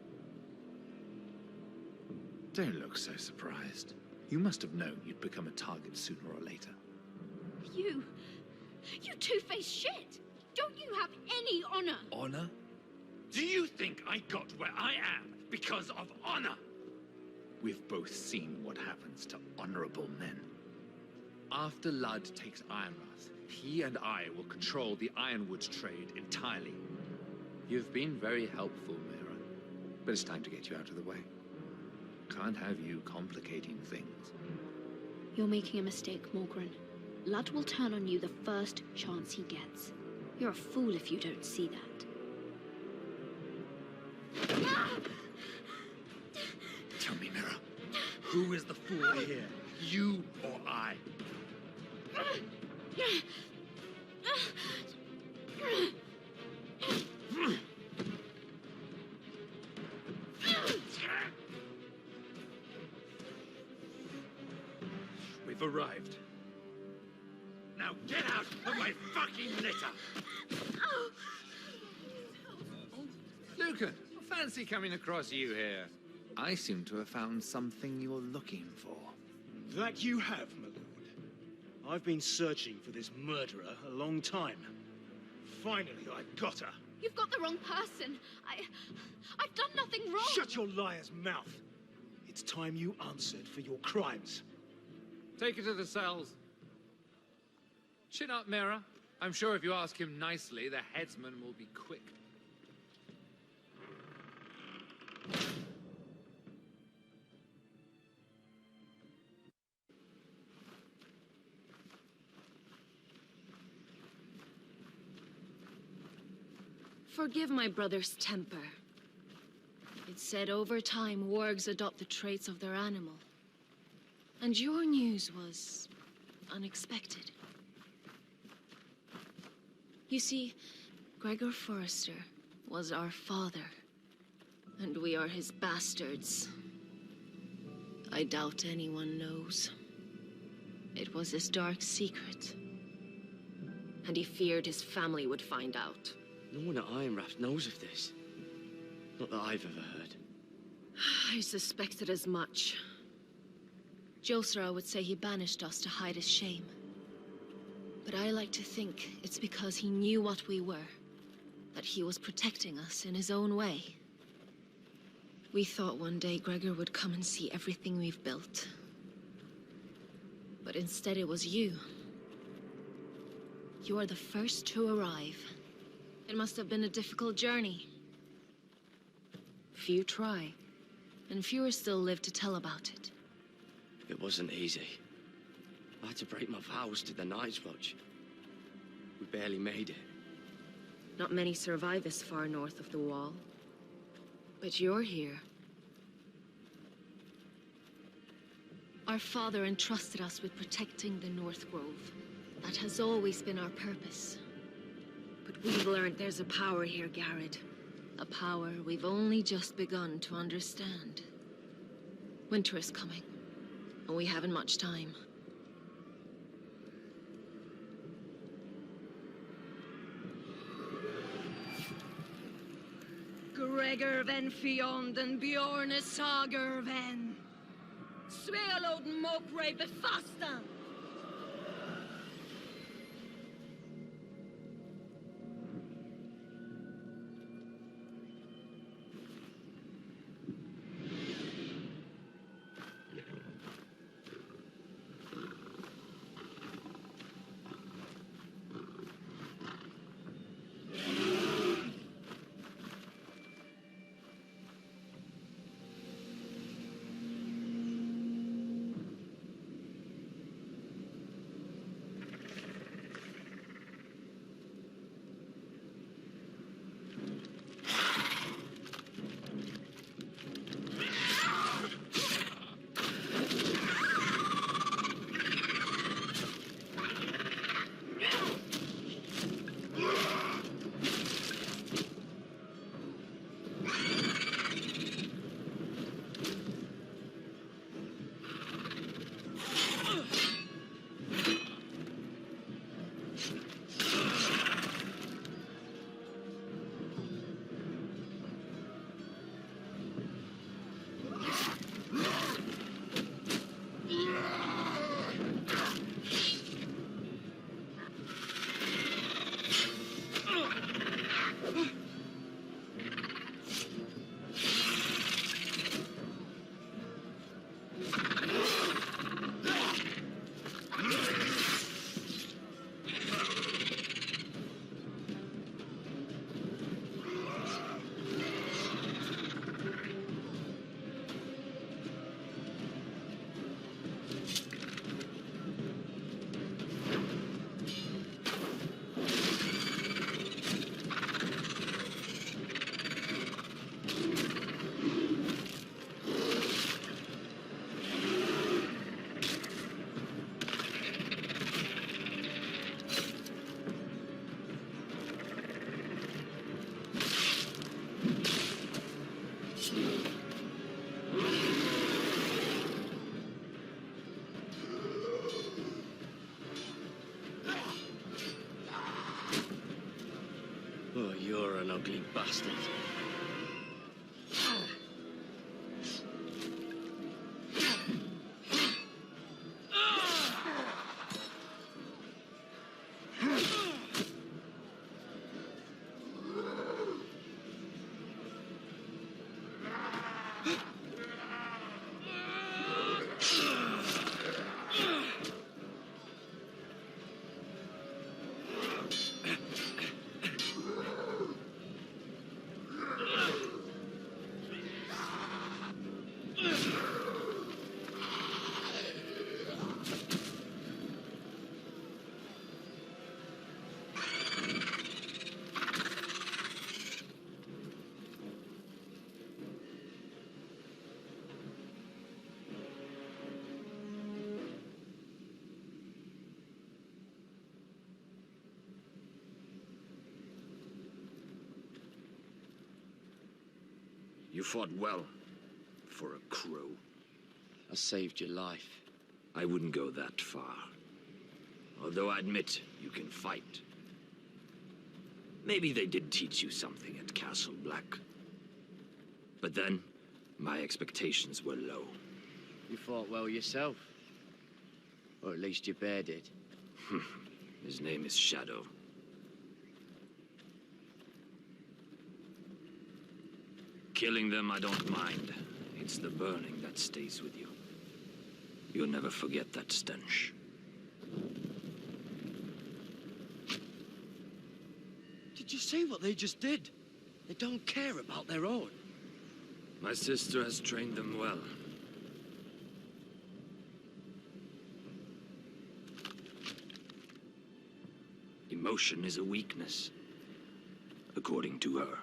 Speaker 12: Don't look so surprised. You must have known you'd become a target sooner or later.
Speaker 2: You two-faced shit! Don't you have any honor?
Speaker 12: Honor?
Speaker 7: Do you think I got where I am because of honor?
Speaker 12: We've both seen what happens to honorable men. After Ludd takes Ironrath, he and I will control the Ironwood trade entirely. You've been very helpful, Mira, but it's time to get you out of the way. Can't have you complicating things.
Speaker 2: You're making a mistake, Morgren. Ludd will turn on you the first chance he gets. You're a fool if you don't see that.
Speaker 12: Tell me, Mira, who is the fool here? You or I?
Speaker 7: We've arrived. Now get out of my fucking litter!
Speaker 12: Lucan, fancy coming across you here. I seem to have found something you're looking for.
Speaker 13: That you have, my lord. I've been searching for this murderer a long time. Finally, I got her.
Speaker 2: You've got the wrong person. I've done nothing wrong.
Speaker 13: Shut your liar's mouth. It's time you answered for your crimes.
Speaker 12: Take her to the cells. Chin up, Mira. I'm sure if you ask him nicely, the headsman will be quick.
Speaker 8: Forgive my brother's temper. It's said over time, wargs adopt the traits of their animal. And your news was unexpected. You see, Gregor Forrester was our father, and we are his bastards. I doubt anyone knows. It was his dark secret. And he feared his family would find out.
Speaker 1: No one at Ironraft knows of this. Not that I've ever heard.
Speaker 8: I suspected as much. Josra would say he banished us to hide his shame. But I like to think it's because he knew what we were. That he was protecting us in his own way. We thought one day Gregor would come and see everything we've built. But instead it was you. You are the first to arrive. It must have been a difficult journey. Few try, and fewer still live to tell about it.
Speaker 1: It wasn't easy. I had to break my vows to the Night's Watch. We barely made it.
Speaker 8: Not many survive this far north of the Wall. But you're here. Our father entrusted us with protecting the North Grove. That has always been our purpose. But we've learned there's a power here, Garrett. A power we've only just begun to understand. Winter is coming, and we haven't much time.
Speaker 6: Gregor ven fionden Bjorne sager ven. Svealoden mokre befastan.
Speaker 1: Oh, you're an ugly bastard.
Speaker 7: You fought well, for a crow.
Speaker 1: I saved your life.
Speaker 7: I wouldn't go that far. Although I admit you can fight. Maybe they did teach you something at Castle Black. But then, my expectations were low.
Speaker 1: You fought well yourself. Or at least your bear did.
Speaker 7: His name is Shadow. Killing them, I don't mind. It's the burning that stays with you. You'll never forget that stench.
Speaker 1: Did you see what they just did? They don't care about their own.
Speaker 7: My sister has trained them well. Emotion is a weakness, according to her.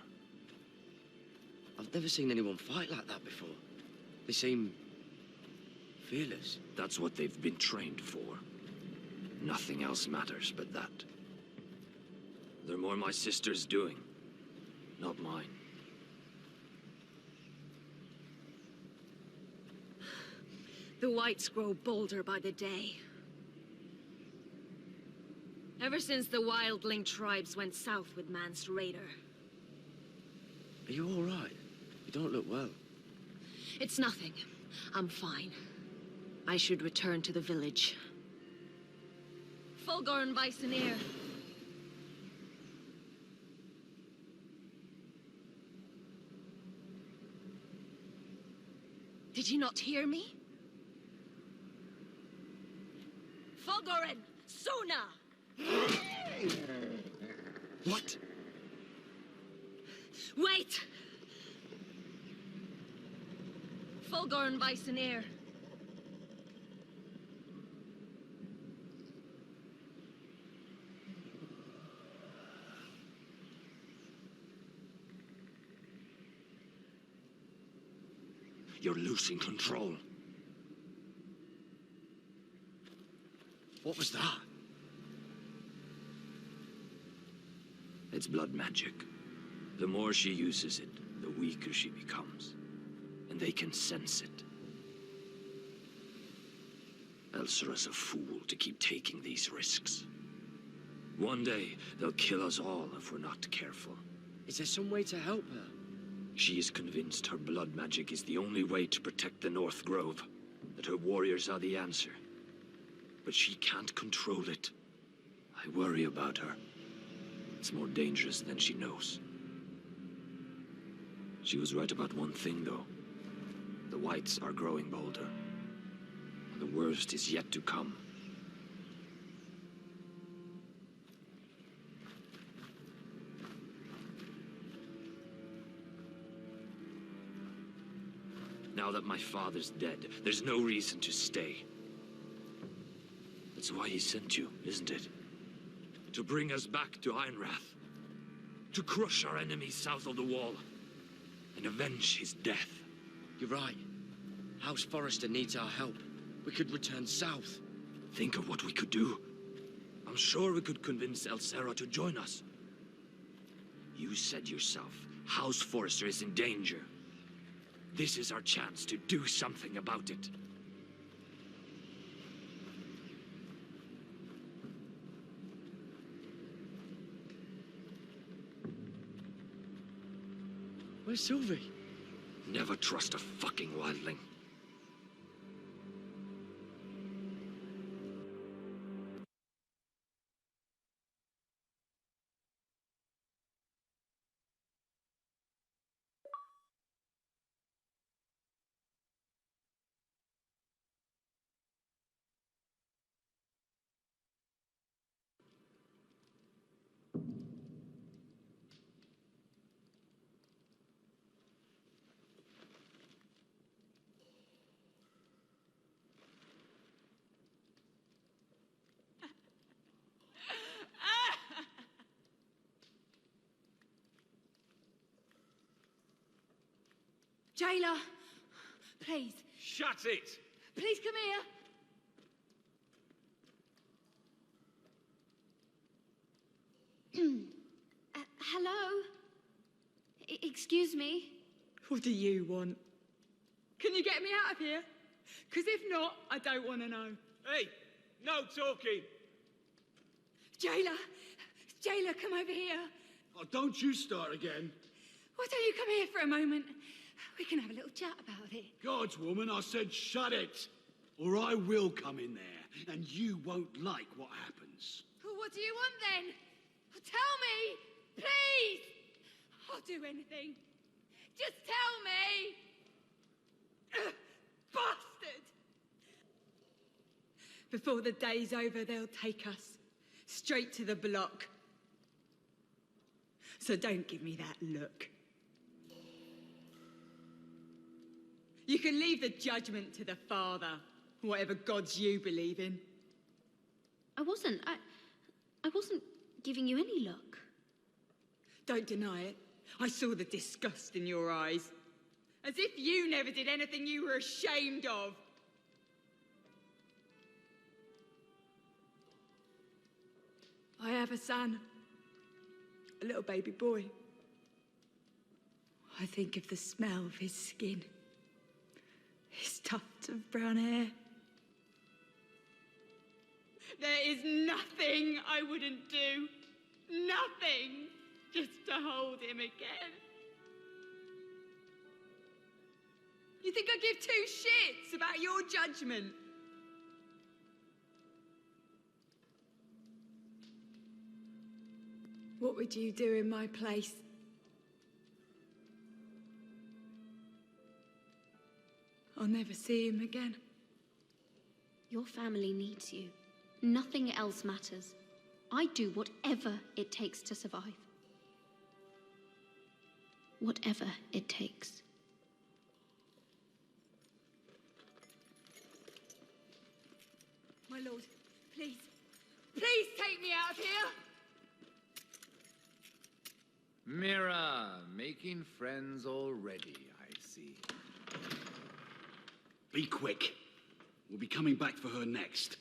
Speaker 1: I've never seen anyone fight like that before. They seem fearless.
Speaker 7: That's what they've been trained for. Nothing else matters but that. They're more my sister's doing, not mine.
Speaker 8: The Whites grow bolder by the day. Ever since the wildling tribes went south with Mance Raider.
Speaker 1: Are you all right? You don't look well.
Speaker 8: It's nothing. I'm fine. I should return to the village. Fulgur and Vysoneer. Did you not hear me? Fulgur and Suna!
Speaker 1: What?
Speaker 8: Wait! Fulgur and Vysoneer.
Speaker 7: You're losing control.
Speaker 1: What was that?
Speaker 7: It's blood magic. The more she uses it, the weaker she becomes. And they can sense it. Elsera's a fool to keep taking these risks. One day, they'll kill us all if we're not careful.
Speaker 1: Is there some way to help her?
Speaker 7: She is convinced her blood magic is the only way to protect the North Grove. That her warriors are the answer. But she can't control it. I worry about her. It's more dangerous than she knows. She was right about one thing, though. The Whites are growing bolder. And the worst is yet to come. Now that my father's dead, there's no reason to stay. That's why he sent you, isn't it? To bring us back to Ironrath. To crush our enemies south of the Wall. And avenge his death.
Speaker 1: You're right. House Forrester needs our help. We could return south.
Speaker 7: Think of what we could do. I'm sure we could convince Elsera to join us. You said yourself, House Forrester is in danger. This is our chance to do something about it.
Speaker 1: Where's Sylvie?
Speaker 7: Never trust a fucking wildling.
Speaker 2: Jailer, please.
Speaker 10: Shut it!
Speaker 2: Please come here. Hello? Excuse me?
Speaker 14: What do you want? Can you get me out of here?
Speaker 11: Because if not, I don't want to know.
Speaker 10: Hey, no talking.
Speaker 11: Jailer! Jailer, come over here.
Speaker 9: Oh, don't you start again.
Speaker 11: Why don't you come here for a moment? We can have a little chat about it.
Speaker 14: Gods, woman, I said shut it. Or I will come in there, and you won't like what happens.
Speaker 11: Well, what do you want then? Tell me, please. I'll do anything. Just tell me. Bastard! Before the day's over, they'll take us straight to the block. So don't give me that look. You can leave the judgment to the Father, whatever gods you believe in.
Speaker 2: I wasn't giving you any look.
Speaker 11: Don't deny it. I saw the disgust in your eyes. As if you never did anything you were ashamed of. I have a son. A little baby boy. I think of the smell of his skin. His tufts of brown hair. There is nothing I wouldn't do. Nothing. Just to hold him again. You think I give two shits about your judgment? What would you do in my place? I'll never see him again.
Speaker 2: Your family needs you. Nothing else matters. I do whatever it takes to survive. Whatever it takes.
Speaker 11: My lord, please. Please take me out of here!
Speaker 12: Mira, making friends already, I see.
Speaker 14: Be quick. We'll be coming back for her next.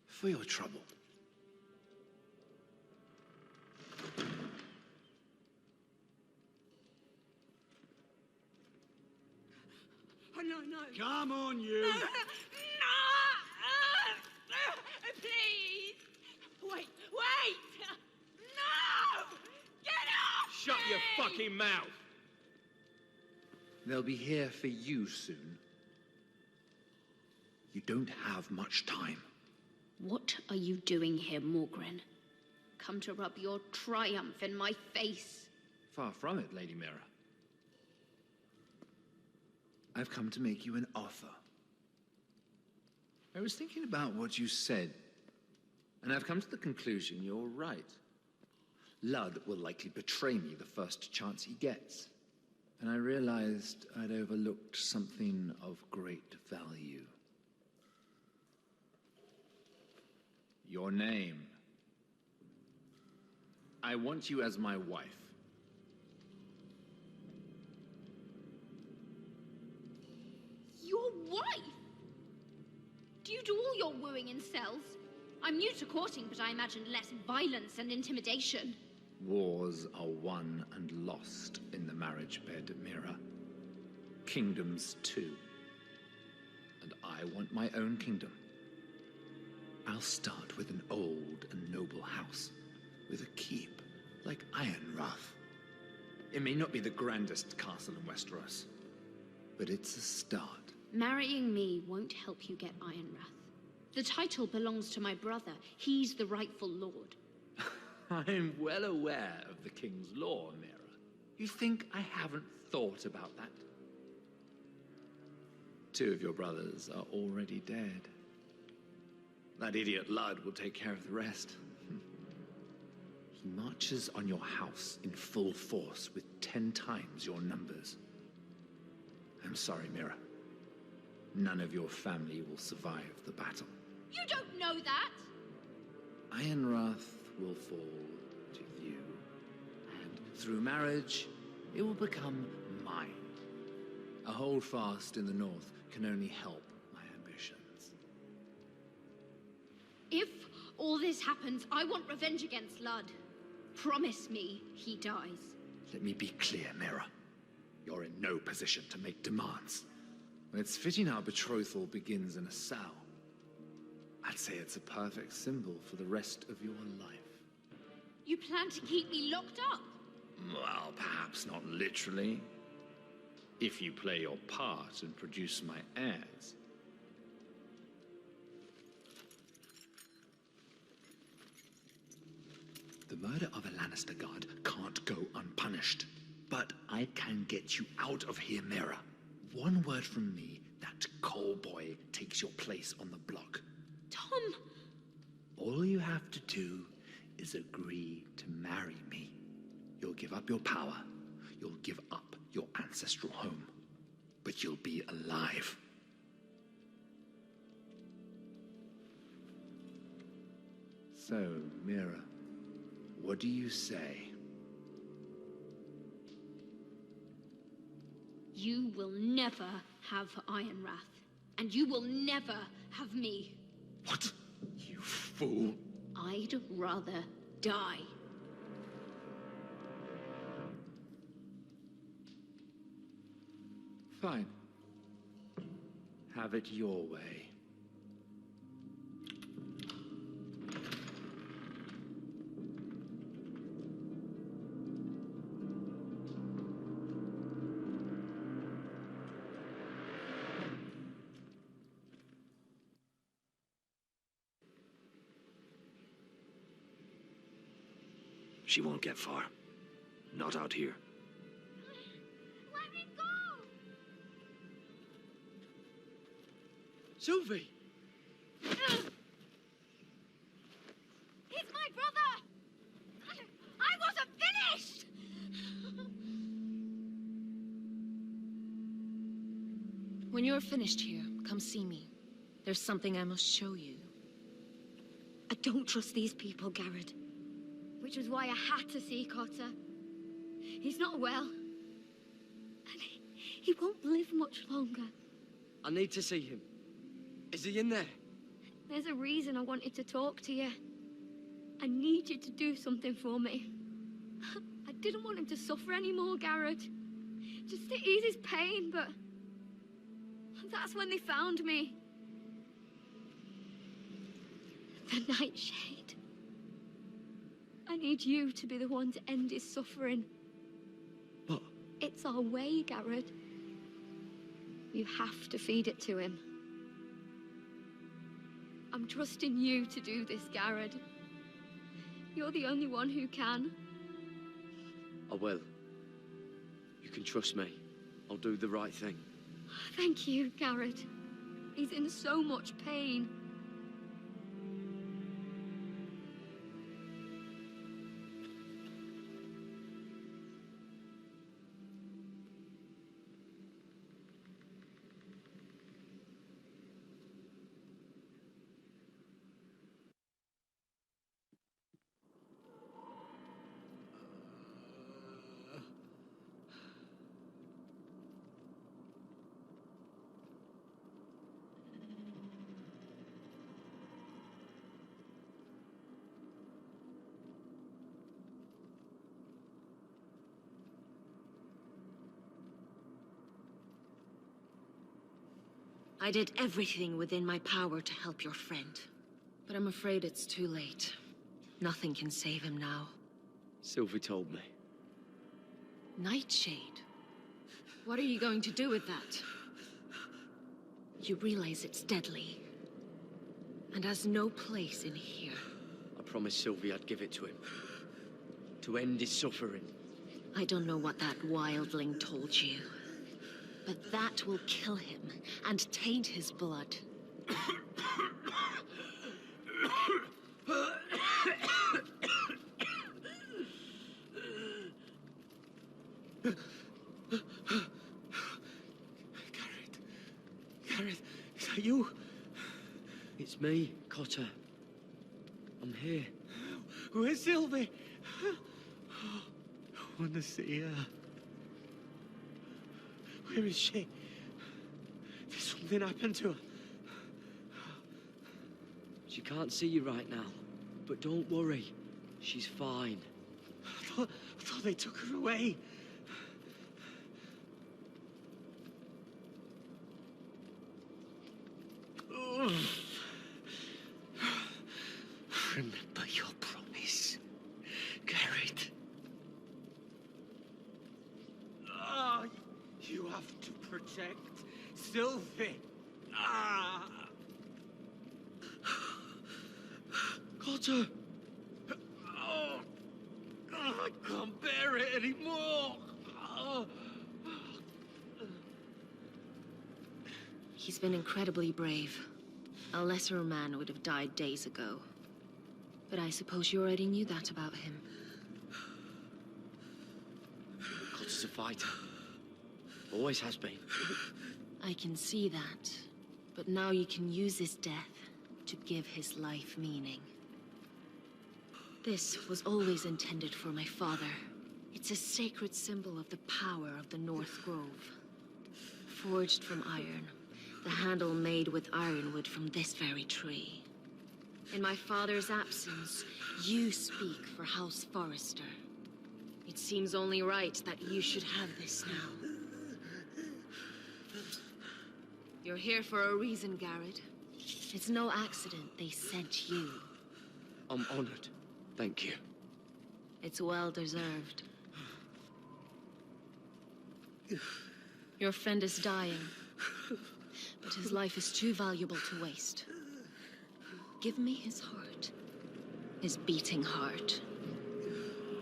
Speaker 14: For your trouble.
Speaker 11: Oh, no, no.
Speaker 14: Come on, you.
Speaker 11: No, no. Please. Wait. No! Get off
Speaker 10: Shut
Speaker 11: me!
Speaker 10: your fucking mouth.
Speaker 3: They'll be here for you soon. You don't have much time.
Speaker 2: What are you doing here, Morgren? Come to rub your triumph in my face.
Speaker 3: Far from it, Lady Mira. I've come to make you an offer. I was thinking about what you said, and I've come to the conclusion you're right. Ludd will likely betray me the first chance he gets. And I realized I'd overlooked something of great value. Your name. I want you as my wife.
Speaker 2: Your wife? Do you do all your wooing in cells? I'm new to courting, but I imagine less violence and intimidation.
Speaker 3: Wars are won and lost in the marriage bed, Mira. Kingdoms, too. And I want my own kingdom. I'll start with an old and noble house, with a keep, like Ironrath. It may not be the grandest castle in Westeros, but it's a start.
Speaker 2: Marrying me won't help you get Ironrath. The title belongs to my brother. He's the rightful lord.
Speaker 3: I'm well aware of the king's law, Mira. You think I haven't thought about that? 2 of your brothers are already dead. That idiot Ludd will take care of the rest. He marches on your house in full force with 10 times your numbers. I'm sorry, Mira. None of your family will survive the battle.
Speaker 2: You don't know that!
Speaker 3: Ironrath will fall to you, and through marriage, it will become mine. A holdfast in the north can only help my ambitions.
Speaker 2: If all this happens, I want revenge against Ludd. Promise me he dies.
Speaker 3: Let me be clear, Mira. You're in no position to make demands.
Speaker 12: It's fitting our betrothal begins in a cell. I'd say it's a perfect symbol for the rest of your life.
Speaker 4: You plan to keep me locked up?
Speaker 12: Well, perhaps not literally. If you play your part and produce my heirs. The murder of a Lannister guard can't go unpunished. But I can get you out of here, Mira. One word from me, that coal boy takes your place on the block.
Speaker 4: Tom!
Speaker 12: All you have to do is agree to marry me. You'll give up your power. You'll give up your ancestral home. But you'll be alive. So, Mira, what do you say?
Speaker 4: You will never have Iron Wrath. And you will never have me.
Speaker 12: What? You fool.
Speaker 4: I'd rather die.
Speaker 12: Fine. Have it your way.
Speaker 7: She won't get far. Not out here.
Speaker 2: Let me go!
Speaker 1: Sylvie!
Speaker 2: He's my brother! I wasn't finished!
Speaker 8: When you're finished here, come see me. There's something I must show you.
Speaker 2: I don't trust these people, Garrett. Which was why I had to see Cotter. He's not well. And he won't live much longer.
Speaker 1: I need to see him. Is he in there?
Speaker 2: There's a reason I wanted to talk to you. I need you to do something for me. I didn't want him to suffer anymore, Garrett. Just to ease his pain, but... that's when they found me. The Nightshade. I need you to be the one to end his suffering.
Speaker 1: What?
Speaker 2: It's our way, Garrett. You have to feed it to him. I'm trusting you to do this, Garrett. You're the only one who can.
Speaker 1: I will. You can trust me. I'll do the right thing.
Speaker 2: Thank you, Garrett. He's in so much pain.
Speaker 8: I did everything within my power to help your friend. But I'm afraid it's too late. Nothing can save him now.
Speaker 1: Sylvie told me.
Speaker 8: Nightshade? What are you going to do with that? You realize it's deadly. And has no place in here.
Speaker 1: I promised Sylvie I'd give it to him. To end his suffering.
Speaker 8: I don't know what that wildling told you. But that will kill him and taint his blood.
Speaker 1: Garrett, is that you? It's me, Cotter. I'm here. Where's Sylvie? I want to see her. Where is she? Did something happen to her? She can't see you right now, but don't worry. She's fine. I thought they took her away.
Speaker 10: have to protect Sylvie. Ah!
Speaker 3: Cotter!
Speaker 10: Oh, I can't bear it anymore. Oh.
Speaker 8: He's been incredibly brave. A lesser man would have died days ago. But I suppose you already knew that about him.
Speaker 3: Cotter's a fighter. Always has been.
Speaker 8: I can see that. But now you can use his death to give his life meaning. This was always intended for my father. It's a sacred symbol of the power of the North Grove. Forged from iron, the handle made with ironwood from this very tree. In my father's absence, you speak for House Forrester. It seems only right that you should have this now. You're here for a reason, Garrett. It's no accident they sent you.
Speaker 3: I'm honored. Thank you.
Speaker 8: It's well deserved. Your friend is dying, but his life is too valuable to waste. Give me his heart, his beating heart,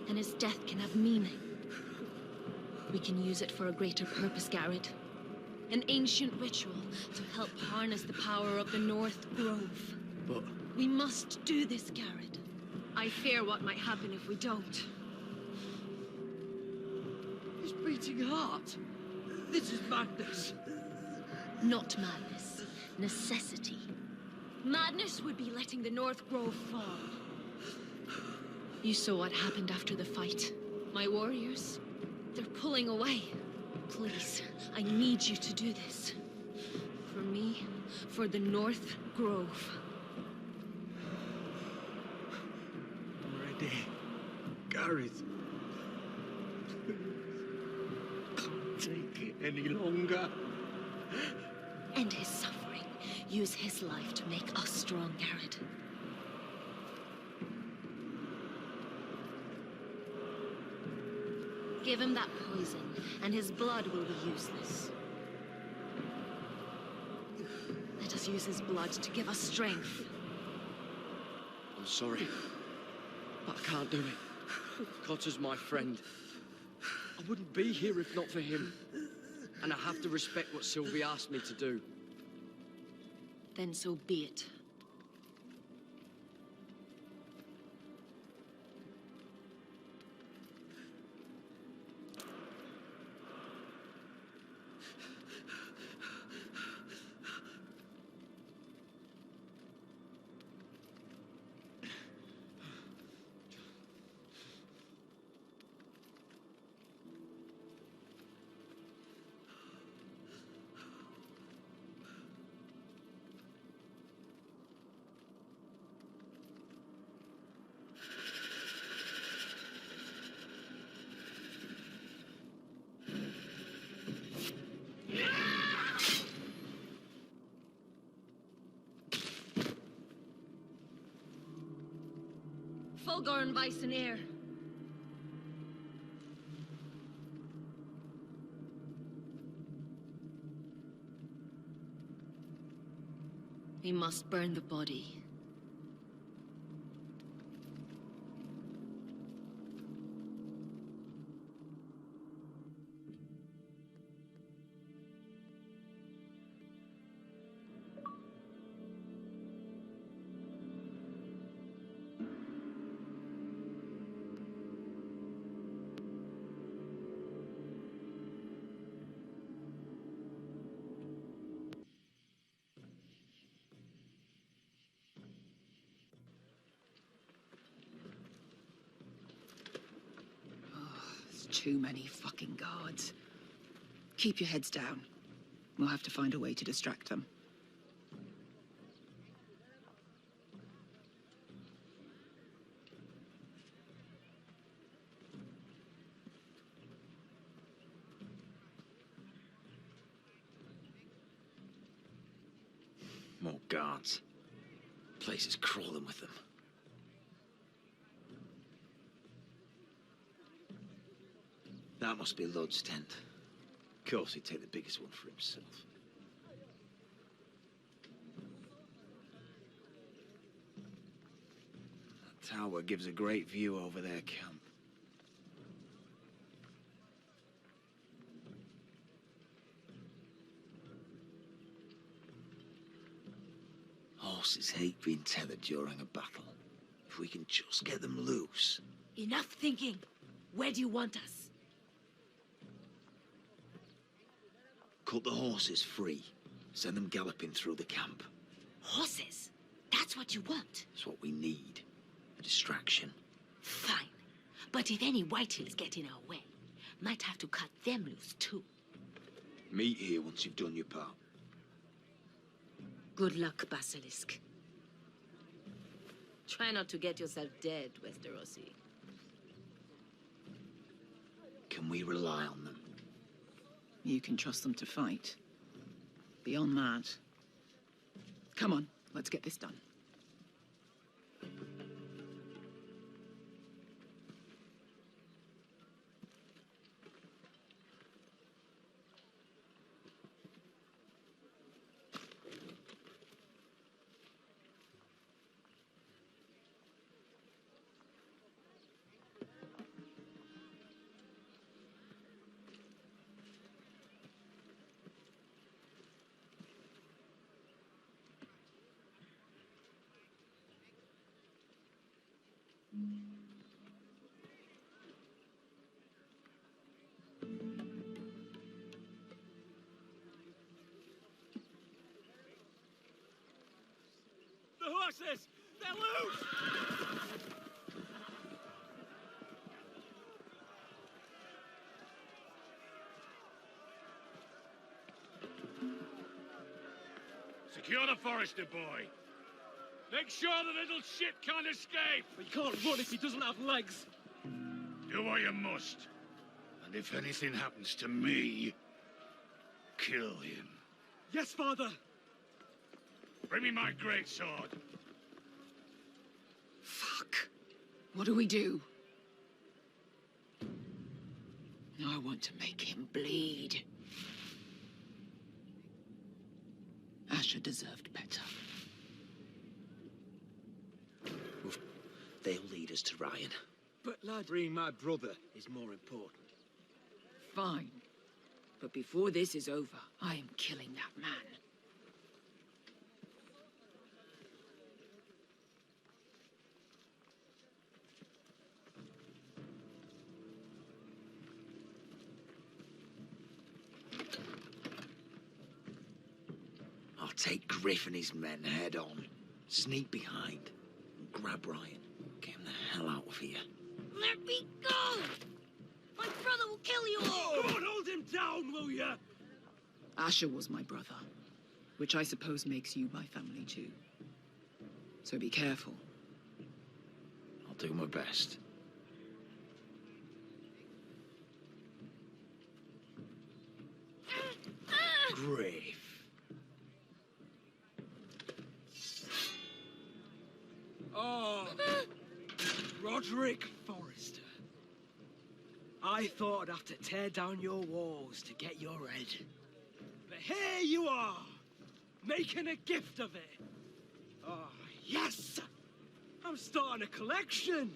Speaker 8: and his death can have meaning. We can use it for a greater purpose, Garrett. An ancient ritual to help harness the power of the North Grove.
Speaker 3: But...
Speaker 8: we must do this, Garrett. I fear what might happen if we don't.
Speaker 3: His beating heart? This is madness.
Speaker 8: Not madness. Necessity. Madness would be letting the North Grove fall. You saw what happened after the fight. My warriors, they're pulling away. Please, I need you to do this. For me, for the North Grove.
Speaker 3: I'm ready. Gareth. Can't take it any longer.
Speaker 8: End his suffering. Use his life to make us strong, Garrett. Give him that poison, and his blood will be useless. Let us use his blood to give us strength.
Speaker 3: I'm sorry, but I can't do it. Cotter's my friend. I wouldn't be here if not for him. And I have to respect what Sylvie asked me to do.
Speaker 8: Then so be it. Fulgorn Bison Air. We must burn the body.
Speaker 11: Too many fucking guards. Keep your heads down. We'll have to find a way to distract them.
Speaker 7: More guards. Place is crawling with them. That must be Lud's tent.
Speaker 14: Of course, he'd take the biggest one for himself. That tower gives a great view over their camp. Horses hate being tethered during a battle. If we can just get them loose.
Speaker 8: Enough thinking. Where do you want us?
Speaker 14: Cut the horses free. Send them galloping through the camp.
Speaker 8: Horses? That's what you want?
Speaker 14: That's what we need. A distraction.
Speaker 8: Fine. But if any Whitehills get in our way, might have to cut them loose too.
Speaker 14: Meet here once you've done your part.
Speaker 8: Good luck, Basilisk. Try not to get yourself dead, Westerosi.
Speaker 14: Can we rely on them?
Speaker 11: You can trust them to fight. Beyond that... Come on, let's get this done.
Speaker 10: The horses! They're loose! Secure the Forrester boy. Make sure the little shit can't escape.
Speaker 3: But you can't run if he doesn't have legs.
Speaker 10: Do what you must. And if anything happens to me, kill him.
Speaker 3: Yes, father.
Speaker 10: Bring me my greatsword.
Speaker 11: Fuck. What do we do? I want to make him bleed. Asher deserved better.
Speaker 14: They'll lead us to Ryan.
Speaker 3: But lad, freeing my brother is more important.
Speaker 11: Fine. But before this is over, I am killing that man.
Speaker 14: I'll take Griff and his men head on. Sneak behind. And grab Ryan. Get him the hell out of here.
Speaker 8: Let me go! My brother will kill you all!
Speaker 3: Go on, hold him down, will ya?
Speaker 11: Asher was my brother, which I suppose makes you my family too. So be careful.
Speaker 14: I'll do my best. Griff.
Speaker 3: Oh, Roderick Forrester. I thought I'd have to tear down your walls to get your head. But here you are, making a gift of it. Oh, yes! I'm starting a collection.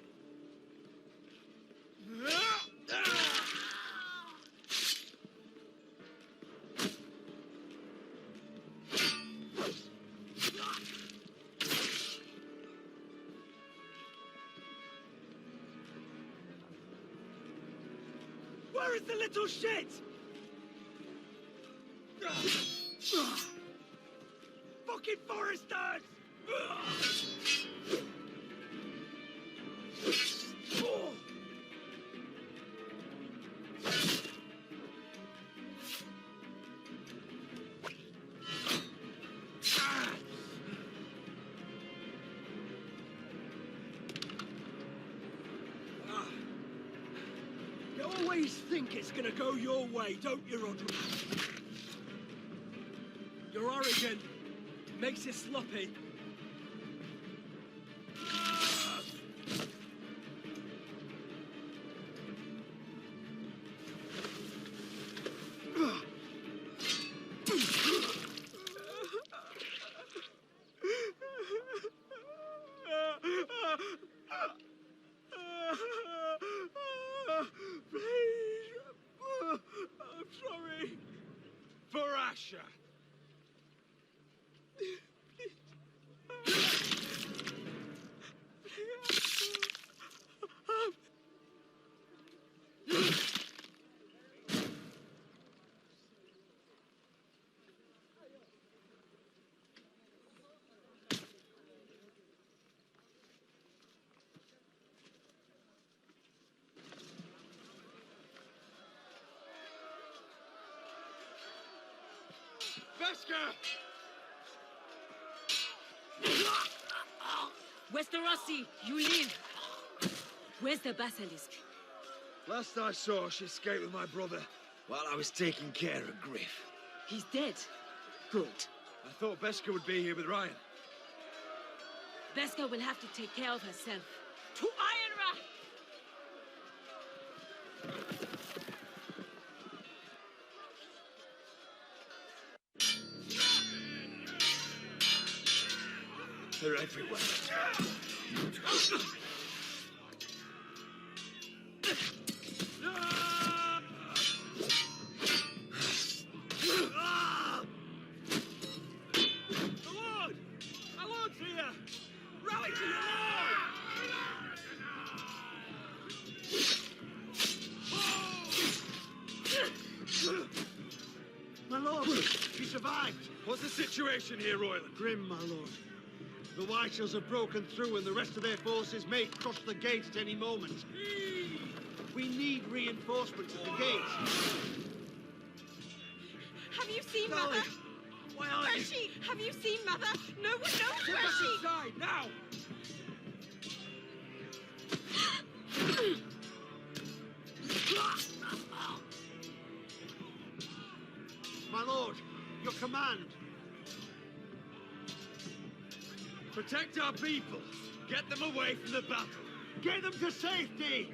Speaker 3: Where is the little shit? Fucking Forresters! You always think it's gonna go your way, don't you, Roderick? You're arrogant. Makes you sloppy.
Speaker 10: Please! I'm sorry! For Asher! Veska!
Speaker 8: Westerosi, you live. Where's the basilisk?
Speaker 10: Last I saw, she escaped with my brother while I was taking care of Griff.
Speaker 8: He's dead. Good.
Speaker 10: I thought Veska would be here with Ryan.
Speaker 8: Veska will have to take care of herself. To Ironra!
Speaker 10: They're everywhere.
Speaker 13: My lord's here! Rally to your lord!
Speaker 9: My lord, he survived.
Speaker 10: What's the situation here, Royland?
Speaker 9: Grim, my lord. The Whitehills have broken through and the rest of their forces may cross the gate at any moment. We need reinforcements at the gate.
Speaker 15: Have you seen Mother?
Speaker 10: Why aren't
Speaker 15: Where's she? Have you seen Mother? No one knows
Speaker 10: Get
Speaker 15: where
Speaker 10: back
Speaker 15: she...
Speaker 10: inside, now!
Speaker 9: My lord, your command.
Speaker 10: Protect our people. Get them away from the battle.
Speaker 9: Get them to safety!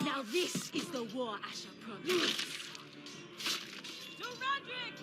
Speaker 8: Now this is the war Asher promised.
Speaker 15: To Roderick!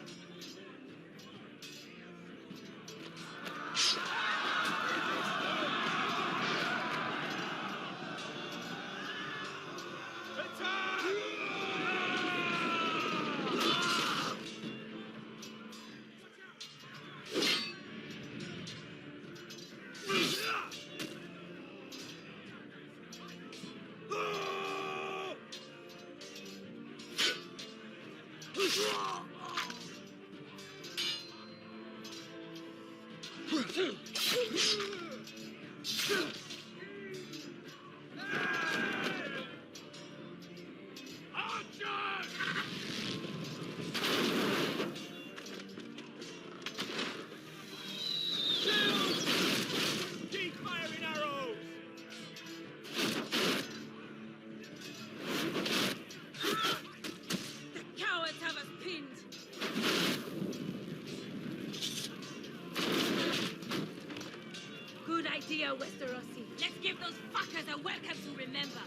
Speaker 8: Westerosi. Let's give those fuckers a welcome to remember.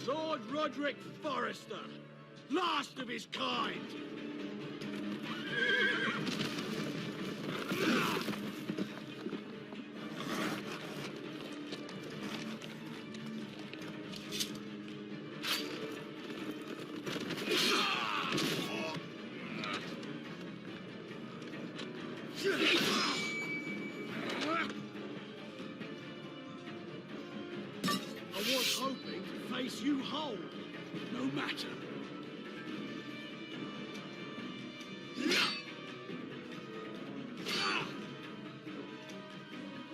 Speaker 9: Lord Roderick Forrester, last of his kind. I was hoping to face you whole, no matter.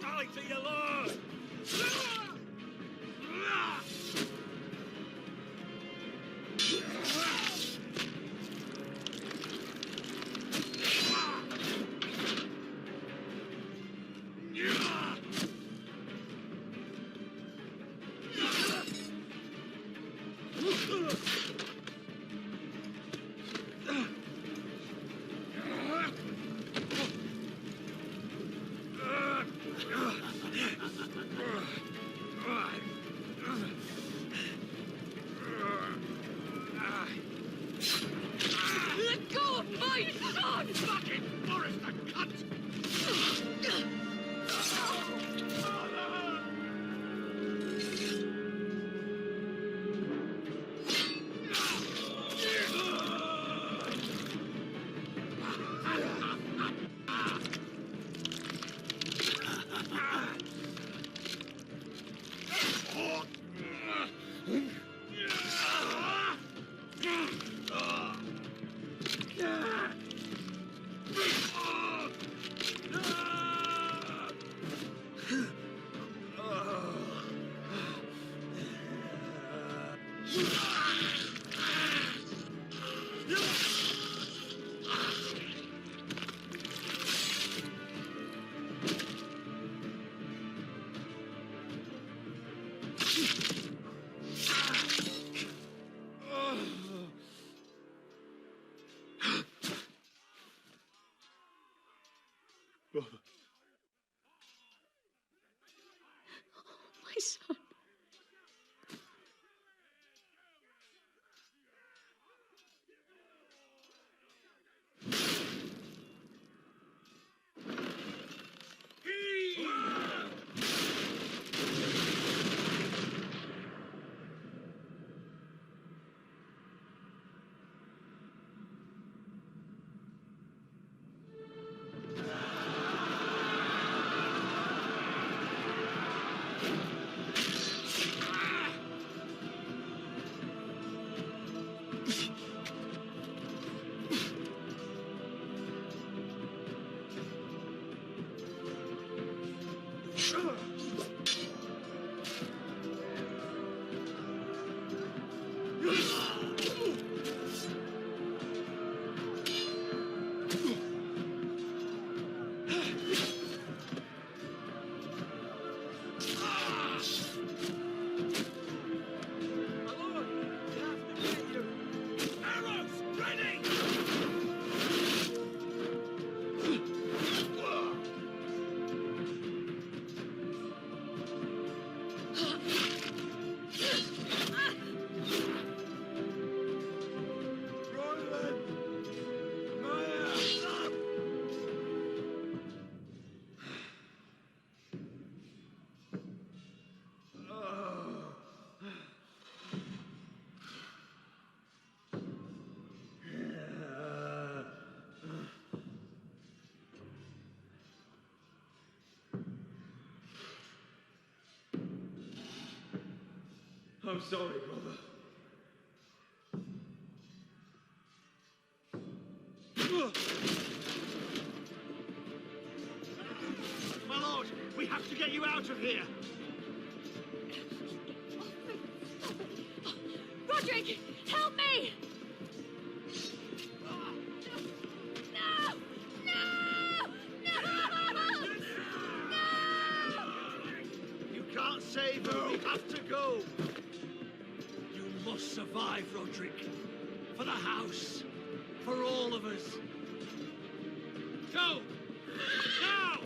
Speaker 13: Rally to your lord!
Speaker 3: my son!
Speaker 10: Fucking Forrester, cunt!
Speaker 4: My son.
Speaker 10: I'm sorry, brother.
Speaker 9: My lord, we have to get you out of here.
Speaker 2: Roderick, help me! No! No! No!
Speaker 9: You can't save her. We have to go.
Speaker 10: You must survive, Roderick. For the house. For all of us. Go! Now!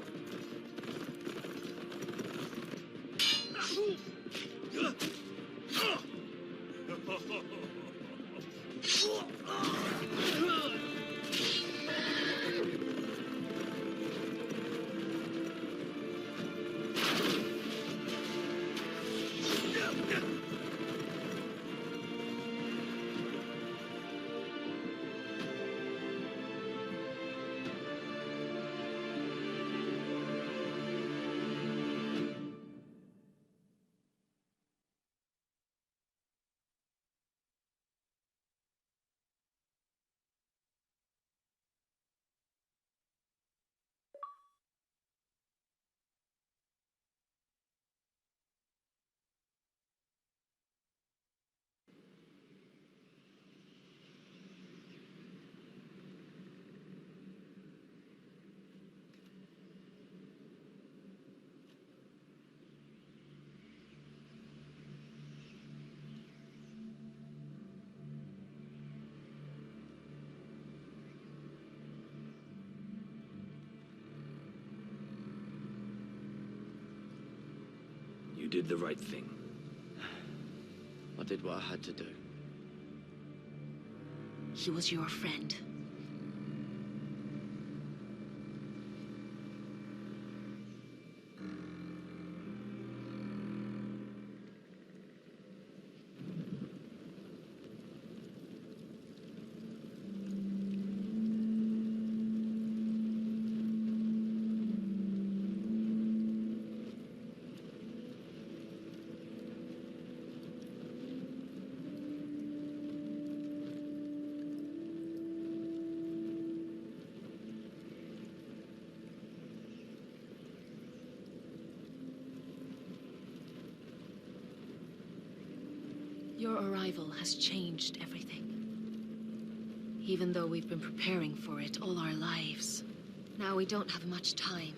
Speaker 7: You did the right thing.
Speaker 1: I did what I had to do.
Speaker 8: He was your friend. Your arrival has changed everything. Even though we've been preparing for it all our lives. Now we don't have much time.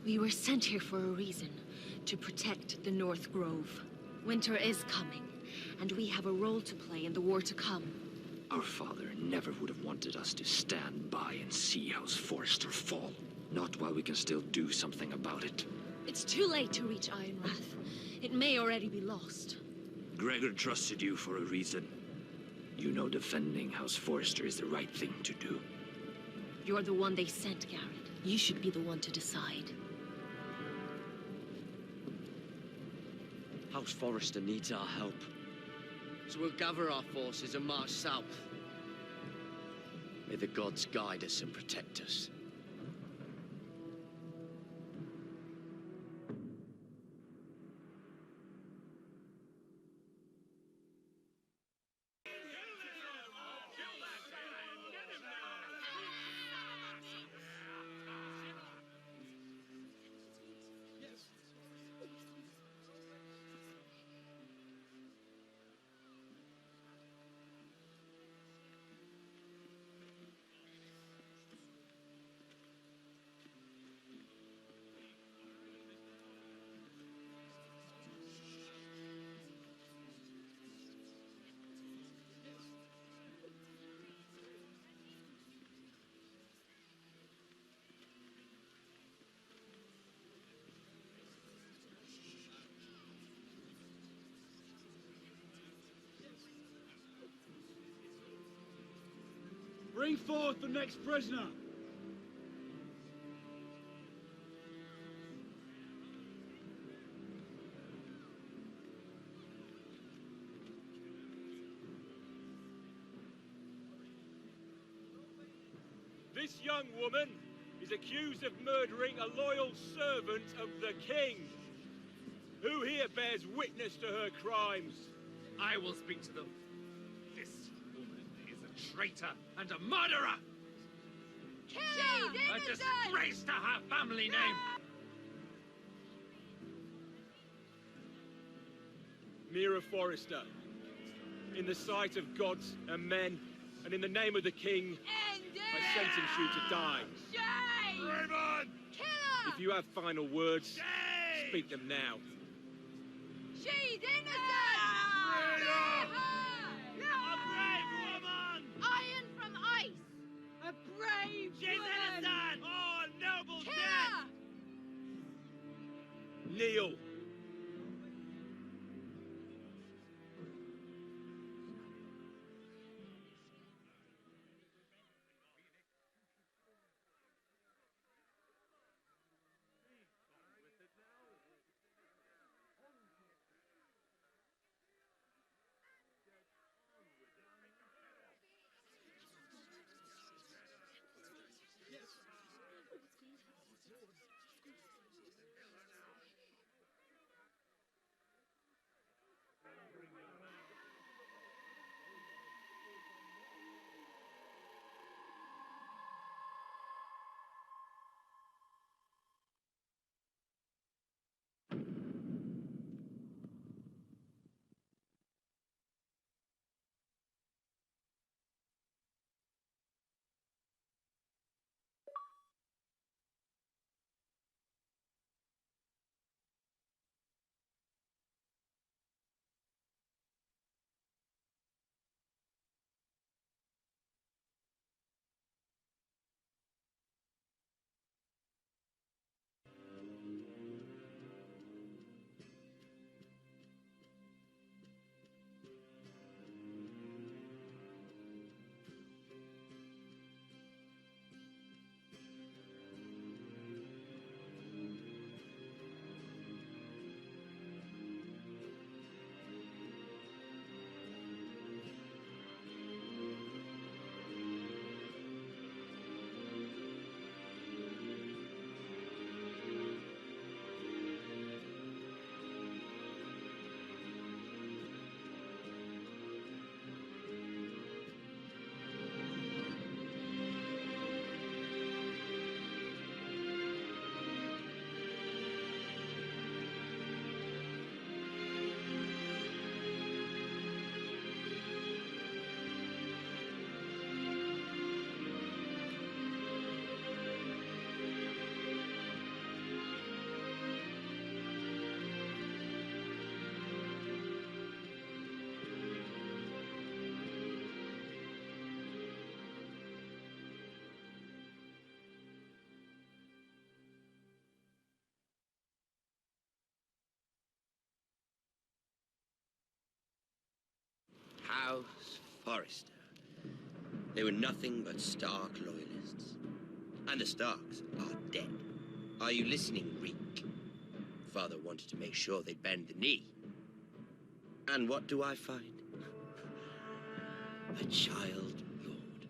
Speaker 8: We were sent here for a reason. To protect the North Grove. Winter is coming, and we have a role to play in the war to come.
Speaker 7: Our father never would have wanted us to stand by and see House Forrester fall. Not while we can still do something about it.
Speaker 8: It's too late to reach Ironrath. It may already be lost.
Speaker 7: Gregor trusted you for a reason. You know defending House Forrester is the right thing to do.
Speaker 8: You're the one they sent, Garrett. You should be the one to decide.
Speaker 1: House Forrester needs our help. So we'll gather our forces and march south. May the gods guide us and protect us.
Speaker 13: Bring forth the next prisoner. This young woman is accused of murdering a loyal servant of the king. Who here bears witness to her crimes?
Speaker 10: I will speak to them. This woman is a traitor and a murderer! A disgrace to her family name!
Speaker 13: Mira Forrester, in the sight of gods and men, and in the name of the king, I sentence you to die.
Speaker 10: Raymond!
Speaker 13: If you have final words, speak them now.
Speaker 15: She's innocent!
Speaker 10: A brave woman!
Speaker 15: Iron from ice! A brave
Speaker 10: She's
Speaker 15: woman!
Speaker 10: innocent! Oh, noble
Speaker 15: Kill
Speaker 10: death!
Speaker 15: her!
Speaker 13: Kneel.
Speaker 16: House Forrester. They were nothing but Stark loyalists. And the Starks are dead. Are you listening, Reek? Father wanted to make sure they'd bend the knee. And what do I find? A child lord.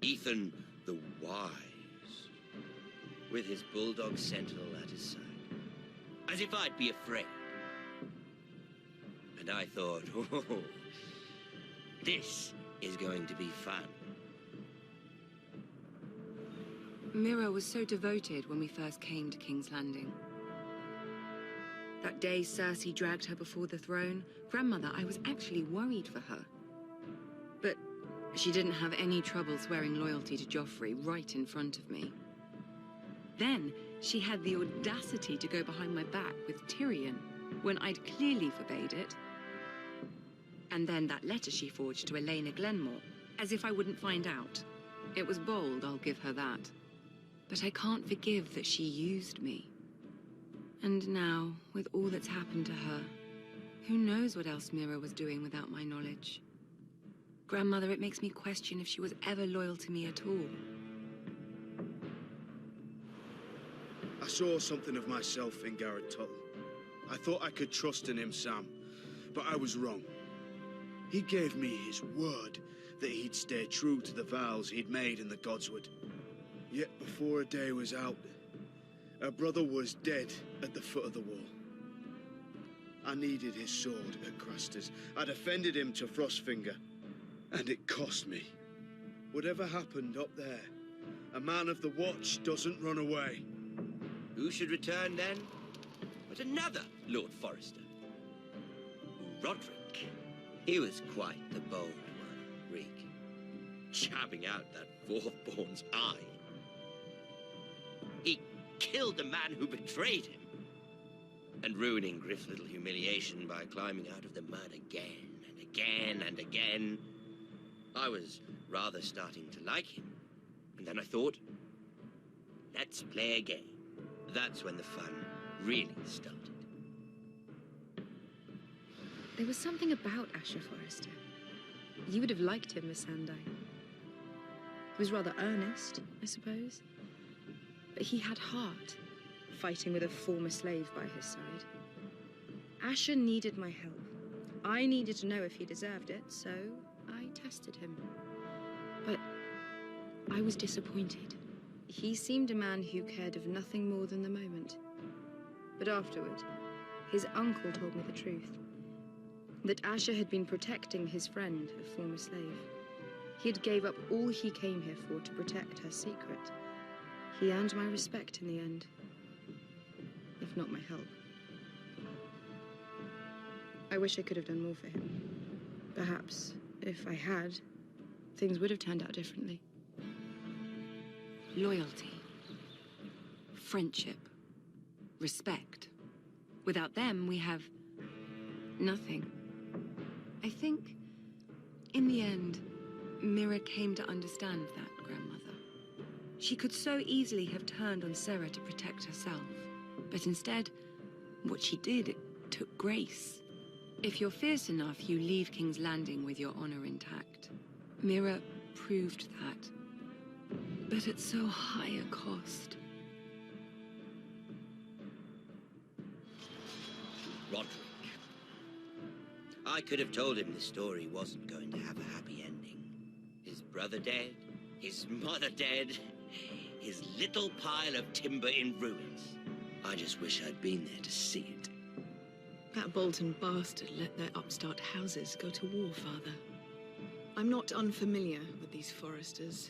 Speaker 16: Ethan the Wise. With his bulldog sentinel at his side. As if I'd be afraid. And I thought, oh, this is going to be fun.
Speaker 6: Mira was so devoted when we first came to King's Landing. That day Cersei dragged her before the throne, Grandmother, I was actually worried for her. But she didn't have any trouble swearing loyalty to Joffrey right in front of me. Then she had the audacity to go behind my back with Tyrion when I'd clearly forbade it. And then that letter she forged to Elena Glenmore, as if I wouldn't find out. It was bold, I'll give her that. But I can't forgive that she used me. And now, with all that's happened to her, who knows what else Mira was doing without my knowledge? Grandmother, it makes me question if she was ever loyal to me at all.
Speaker 17: I saw something of myself in Garrett Tuttle. I thought I could trust in him, Sam, but I was wrong. He gave me his word that he'd stay true to the vows he'd made in the Godswood. Yet before a day was out, her brother was dead at the foot of the wall. I needed his sword at Craster's. I defended him to Frostfinger, and it cost me. Whatever happened up there, a man of the Watch doesn't run away.
Speaker 16: Who should return then? But another Lord Forrester. Roderick. He was quite the bold one, Reek. Jabbing out that fourth-born's eye. He killed the man who betrayed him. And ruining Griff's little humiliation by climbing out of the mud again and again and again. I was rather starting to like him. And then I thought, let's play a game. That's when the fun really started.
Speaker 18: There was something about Asher Forrester. You would have liked him, Miss Sandine. He was rather earnest, I suppose. But he had heart, fighting with a former slave by his side. Asher needed my help. I needed to know if he deserved it, so I tested him. But I was disappointed. He seemed a man who cared of nothing more than the moment. But afterward, his uncle told me the truth. That Asher had been protecting his friend, a former slave. He had gave up all he came here for to protect her secret. He earned my respect in the end, if not my help. I wish I could have done more for him. Perhaps, if I had, things would have turned out differently.
Speaker 6: Loyalty, friendship, respect. Without them, we have nothing. I think, in the end, Mira came to understand that, Grandmother. She could so easily have turned on Sarah to protect herself. But instead, what she did, it took grace. If you're fierce enough, you leave King's Landing with your honor intact. Mira proved that. But at so high a cost.
Speaker 16: Roderick. I could have told him the story wasn't going to have a happy ending. His brother dead, his mother dead, his little pile of timber in ruins. I just wish I'd been there to see it.
Speaker 11: That Bolton bastard let their upstart houses go to war, Father. I'm not unfamiliar with these Forresters.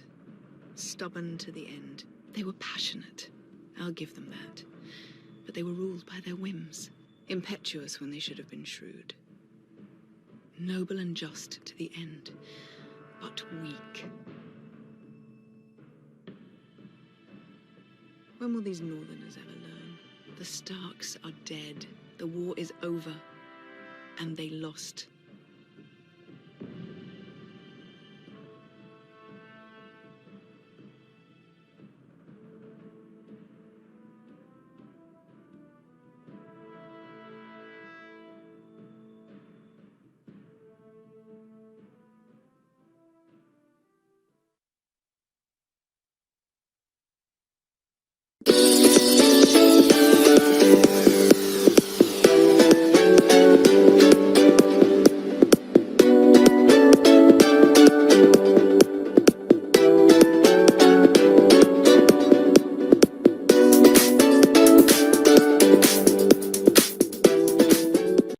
Speaker 11: Stubborn to the end. They were passionate. I'll give them that. But they were ruled by their whims. Impetuous when they should have been shrewd. Noble and just to the end, but weak. When will these Northerners ever learn? The Starks are dead. The war is over. And they lost